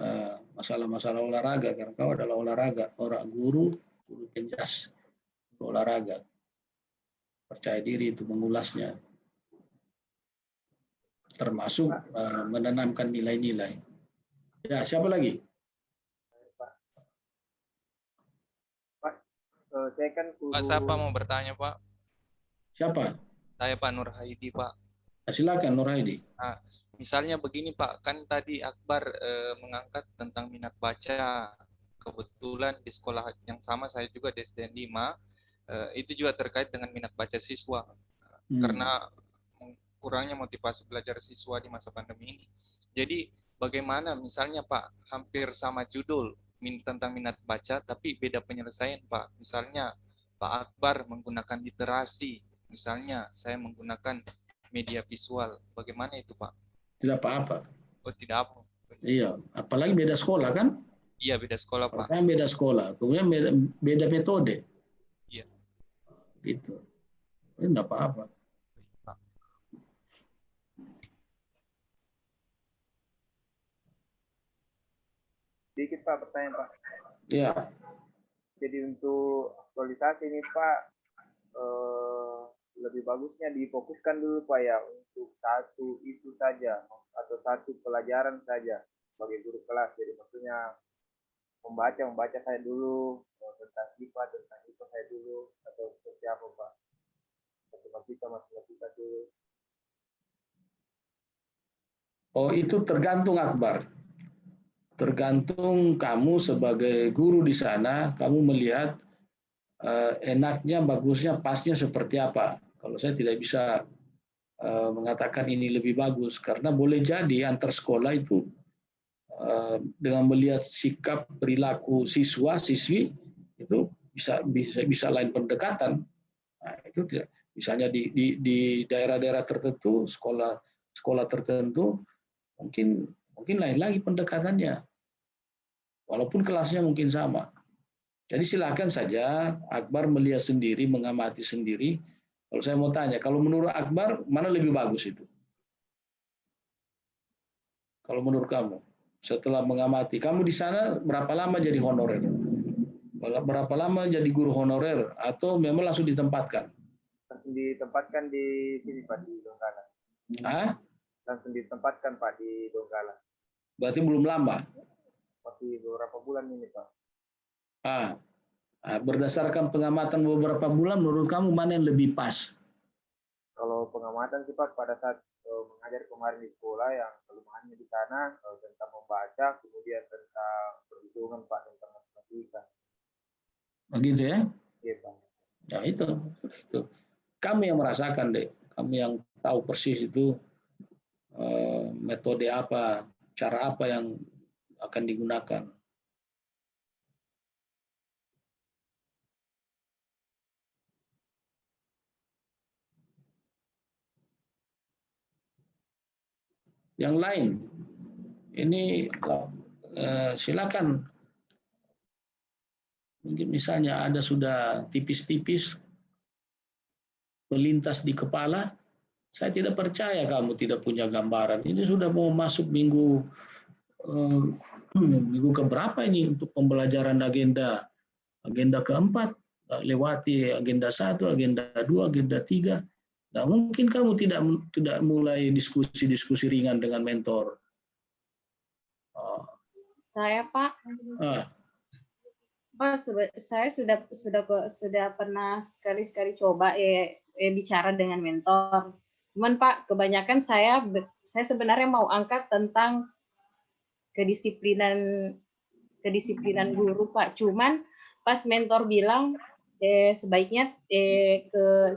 [SPEAKER 1] masalah-masalah olahraga, karena kau adalah olahraga, orang guru penjas olahraga. Percaya diri itu mengulasnya, termasuk menanamkan nilai-nilai. Ya, siapa lagi?
[SPEAKER 9] Saya kan
[SPEAKER 2] Pak, siapa mau bertanya, Pak?
[SPEAKER 1] Siapa?
[SPEAKER 2] Saya Pak Nur Haidi, Pak.
[SPEAKER 1] Silakan Nur Haidi.
[SPEAKER 2] Nah, misalnya begini, Pak, kan tadi Akbar mengangkat tentang minat baca. Kebetulan di sekolah yang sama saya juga di SDN 5, itu juga terkait dengan minat baca siswa. Karena kurangnya motivasi belajar siswa di masa pandemi ini. Jadi bagaimana misalnya Pak, hampir sama judul tentang minat baca, tapi beda penyelesaian Pak. Misalnya Pak Akbar menggunakan literasi, misalnya saya menggunakan media visual. Bagaimana itu Pak?
[SPEAKER 1] Tidak apa-apa.
[SPEAKER 2] Oh tidak apa.
[SPEAKER 1] Iya, apalagi beda sekolah kan?
[SPEAKER 2] Iya beda sekolah Pak.
[SPEAKER 1] Kan beda sekolah, kemudian beda metode.
[SPEAKER 2] Iya.
[SPEAKER 1] Gitu. Ini tidak apa-apa.
[SPEAKER 9] Sedikit Pak pertanyaan Pak.
[SPEAKER 1] Ya.
[SPEAKER 9] Jadi untuk aktualisasi ini Pak, lebih bagusnya difokuskan dulu Pak ya untuk satu itu saja atau satu pelajaran saja sebagai guru kelas. Jadi maksudnya membaca saya dulu tentang IPA, tentang IPA saya dulu atau seperti apa Pak? Matematika dulu.
[SPEAKER 1] Oh itu tergantung Akbar. Tergantung kamu sebagai guru di sana, kamu melihat enaknya, bagusnya, pasnya seperti apa. Kalau saya tidak bisa mengatakan ini lebih bagus, karena boleh jadi antar sekolah itu dengan melihat sikap perilaku siswa siswi itu bisa lain pendekatan. Nah, itu tidak, misalnya di daerah-daerah tertentu, sekolah tertentu mungkin lain lagi pendekatannya, walaupun kelasnya mungkin sama. Jadi silakan saja Akbar melihat sendiri, mengamati sendiri. Kalau saya mau tanya, kalau menurut Akbar mana lebih bagus itu? Kalau menurut kamu, setelah mengamati, kamu di sana berapa lama jadi honorer? Berapa lama jadi guru honorer? Atau memang langsung ditempatkan?
[SPEAKER 9] Langsung ditempatkan di sini Pak, di Donggala.
[SPEAKER 1] Hah?
[SPEAKER 9] Langsung ditempatkan Pak di Donggala.
[SPEAKER 1] Berarti belum lama?
[SPEAKER 9] Masih beberapa bulan ini Pak.
[SPEAKER 1] Berdasarkan pengamatan beberapa bulan, menurut kamu mana yang lebih pas?
[SPEAKER 9] Kalau pengamatan sih Pak, pada saat mengajar kemarin di sekolah, yang kelemahannya di sana tentang membaca, kemudian tentang perhitungan Pak, tentang matematika.
[SPEAKER 1] Begitu ya?
[SPEAKER 9] Iya Pak.
[SPEAKER 1] Ya itu. Kami yang merasakan deh, kami yang tahu persis itu metode apa, cara apa yang akan digunakan. Yang lain, ini silakan. Mungkin misalnya ada sudah tipis-tipis melintas di kepala, saya tidak percaya kamu tidak punya gambaran. Ini sudah mau masuk minggu keberapa ini untuk pembelajaran agenda keempat, lewati agenda 1, agenda 2, agenda 3. Nah, mungkin kamu tidak mulai diskusi ringan dengan mentor.
[SPEAKER 5] Saya Pak. Pak, saya sudah pernah sekali coba bicara dengan mentor. Cuman Pak, kebanyakan saya sebenarnya mau angkat tentang kedisiplinan guru Pak. Cuman pas mentor bilang sebaiknya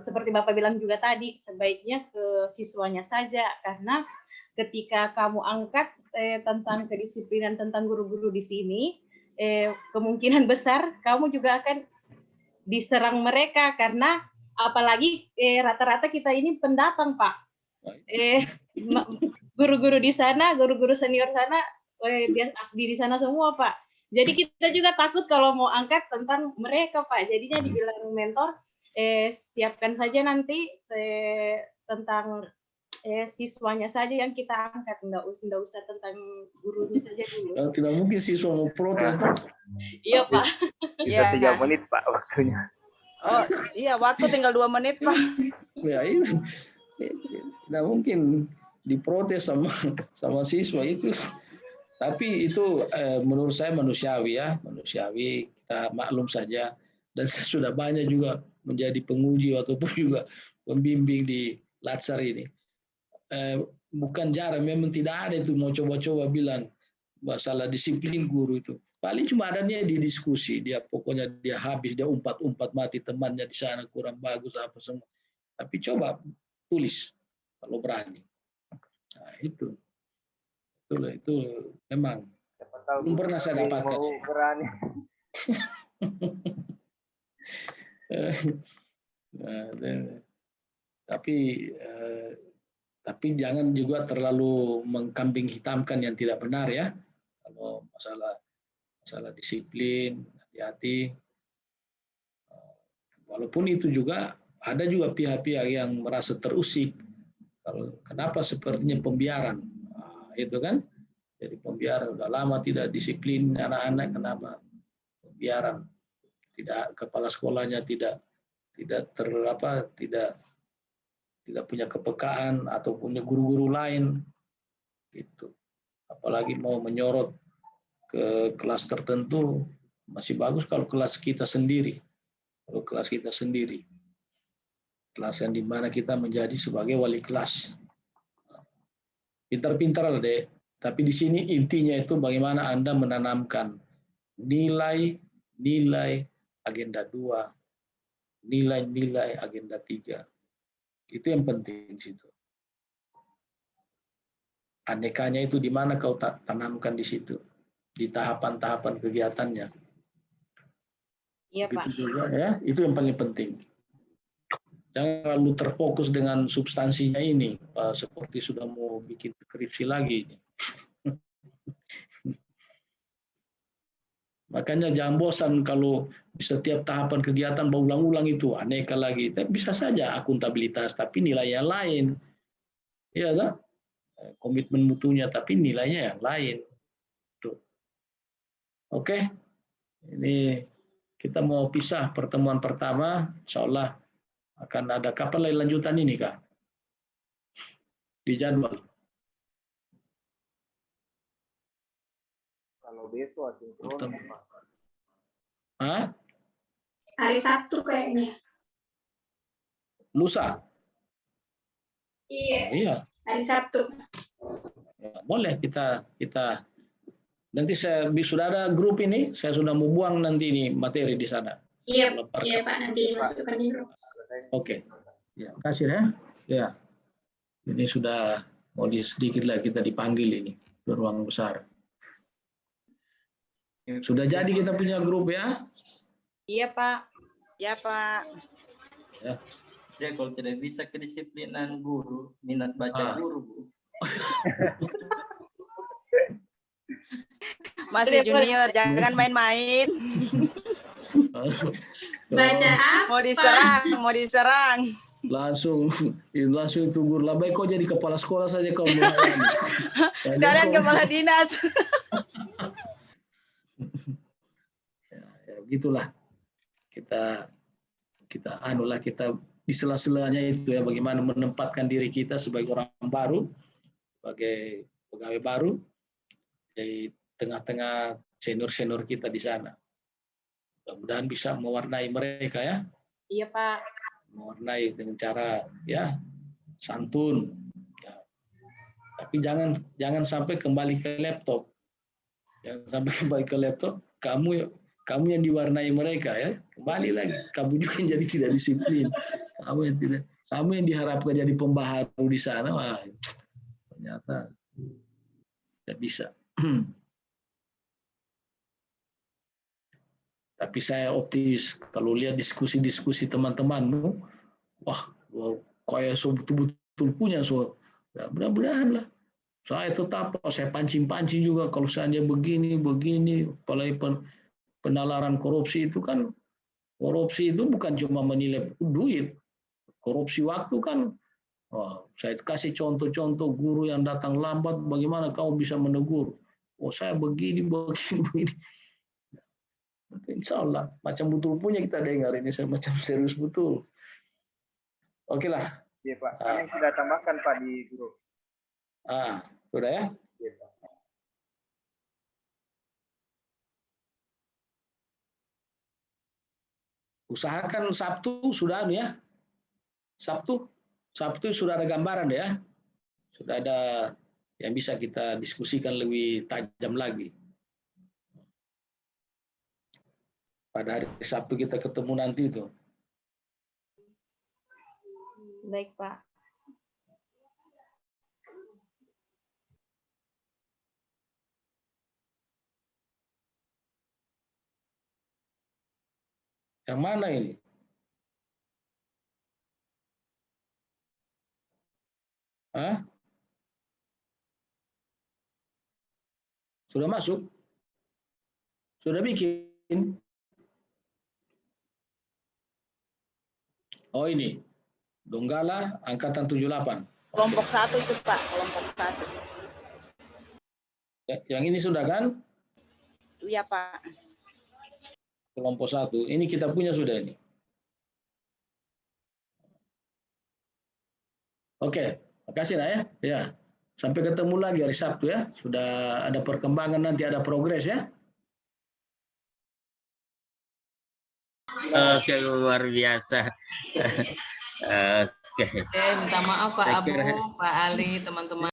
[SPEAKER 5] seperti Bapak bilang juga tadi, sebaiknya ke siswanya saja, karena ketika kamu angkat tentang kedisiplinan tentang guru-guru di sini, kemungkinan besar kamu juga akan diserang mereka, karena apalagi rata-rata kita ini pendatang Pak. Guru-guru di sana, guru-guru senior sana, dia asli di sana semua Pak. Jadi kita juga takut kalau mau angkat tentang mereka Pak. Jadinya dibilang mentor, siapkan saja nanti tentang siswanya saja yang kita angkat, nggak usah tentang gurunya saja dulu.
[SPEAKER 1] Tidak mungkin siswa mau protes.
[SPEAKER 5] Iya Pak.
[SPEAKER 9] Bisa 3 menit Pak waktunya.
[SPEAKER 4] Oh iya, waktu tinggal 2 menit Pak.
[SPEAKER 1] Ya itu tidak mungkin diprotes sama siswa itu. Tapi itu menurut saya manusiawi ya, manusiawi, kita maklum saja. Dan saya sudah banyak juga menjadi penguji ataupun juga pembimbing di Latsar ini. Bukan jarang, memang tidak ada itu mau coba-coba bilang masalah disiplin guru itu. Paling cuma adanya di diskusi, dia pokoknya dia habis, dia umpat-umpat mati temannya di sana kurang bagus apa semua. Tapi coba tulis kalau berani. Nah, itu memang belum pernah saya dapatkan.
[SPEAKER 9] Berani.
[SPEAKER 1] Tapi jangan juga terlalu mengkambing hitamkan yang tidak benar ya. Kalau masalah disiplin, hati-hati. Walaupun itu juga ada juga pihak-pihak yang merasa terusik. Kenapa sepertinya pembiaran? Itu kan, jadi pembiaran udah lama tidak disiplin anak-anak, kenapa pembiaran? Tidak, kepala sekolahnya tidak punya kepekaan atau punya guru-guru lain gitu. Apalagi mau menyorot ke kelas tertentu, masih bagus kalau kelas kita sendiri. Kalau kelas kita sendiri, kelas yang dimana kita menjadi sebagai wali kelas. Pintar-pintar lah deh. Tapi di sini intinya itu bagaimana Anda menanamkan nilai agenda 2, nilai agenda 3. Itu yang penting di situ. Anekanya itu di mana kau tanamkan di situ, di tahapan-tahapan kegiatannya.
[SPEAKER 5] Iya Pak.
[SPEAKER 1] Itu juga ya, itu yang paling penting. Jangan terlalu terfokus dengan substansinya ini, seperti sudah mau bikin skripsi lagi. Makanya jangan bosan kalau di setiap tahapan kegiatan berulang-ulang itu, aneka lagi. Tapi bisa saja akuntabilitas, tapi nilainya lain. Iya kan? Komitmen mutunya, tapi nilainya yang lain. Tuh. Oke, ini kita mau pisah pertemuan pertama, insya Allah akan ada kapan lagi lanjutan ini Kak? Di jadwal.
[SPEAKER 9] Kalau besok asinkron Pak.
[SPEAKER 1] Hah?
[SPEAKER 7] Hari Sabtu kayaknya.
[SPEAKER 1] Lusa?
[SPEAKER 7] Iya,
[SPEAKER 1] Iya.
[SPEAKER 7] hari Sabtu.
[SPEAKER 1] Ya, boleh kita nanti sudah ada grup ini, saya sudah mau buang nanti ini materi di sana.
[SPEAKER 7] Iya, iya Pak, nanti masukkan di grup.
[SPEAKER 1] Oke. Ya, kasih ya. Ya. Ini sudah mau sedikit lagi kita dipanggil ini ke ruang besar. Sudah jadi kita punya grup ya?
[SPEAKER 5] Iya Pak.
[SPEAKER 4] Ya Pak.
[SPEAKER 1] Ya.
[SPEAKER 6] Ya kalau tidak bisa kedisiplinan guru, minat baca guru Bu.
[SPEAKER 4] Masih junior, jangan main-main.
[SPEAKER 7] Baca apa?
[SPEAKER 4] Mau diserang.
[SPEAKER 1] Langsung itu guru labai kok jadi kepala sekolah saja kau.
[SPEAKER 4] Sekalian kepala dinas.
[SPEAKER 1] Ya, gitulah. Kita di sela-selanya itu ya bagaimana menempatkan diri kita sebagai orang baru, sebagai pegawai baru di tengah-tengah senior-senior kita di sana. Mudah-mudahan bisa mewarnai mereka ya.
[SPEAKER 5] Iya Pak.
[SPEAKER 1] Mewarnai dengan cara ya santun. Ya. Tapi jangan sampai kembali ke laptop. Jangan sampai kembali ke laptop. Kamu yang diwarnai mereka ya. Kembali lagi. Kamu juga yang jadi tidak disiplin. Kamu yang diharapkan jadi pembaharu di sana. Wah, ternyata tidak bisa. Tapi saya optimis kalau lihat diskusi-diskusi teman-temanmu, wah, kayak betul-betul punya ya, mudah-mudahan lah. Saya tetap saya pancing-pancing juga kalau seandainya begini, apalagi penalaran korupsi itu kan, korupsi itu bukan cuma menilai duit, korupsi waktu kan Oh, saya kasih contoh-contoh guru yang datang lambat, bagaimana kau bisa menegur? Oh, saya begini, begini. Insya Allah, macam betul punya kita dengar ini, saya macam serius betul. Oke lah.
[SPEAKER 9] Iya Pak, kan yang sudah tambahkan Pak di grup.
[SPEAKER 1] Sudah ya?
[SPEAKER 9] Iya Pak.
[SPEAKER 1] Usahakan Sabtu sudah ya. Sabtu sudah ada gambaran ya. Sudah ada yang bisa kita diskusikan lebih tajam lagi. Pada hari Sabtu kita ketemu nanti itu.
[SPEAKER 5] Baik, Pak.
[SPEAKER 1] Yang mana ini? Hah? Sudah masuk? Sudah bikin? Oh ini. Donggala angkatan 78.
[SPEAKER 4] Kelompok 1 itu Pak, kelompok 1.
[SPEAKER 1] Yang ini sudah kan?
[SPEAKER 4] Iya Pak.
[SPEAKER 1] Kelompok 1. Ini kita punya sudah ini. Oke, makasih nak ya. Ya, sampai ketemu lagi hari Sabtu ya. Sudah ada perkembangan nanti, ada progres ya.
[SPEAKER 10] Oke, luar biasa. Oke.
[SPEAKER 11] Minta maaf Pak Abu, Pak Ali, teman-teman.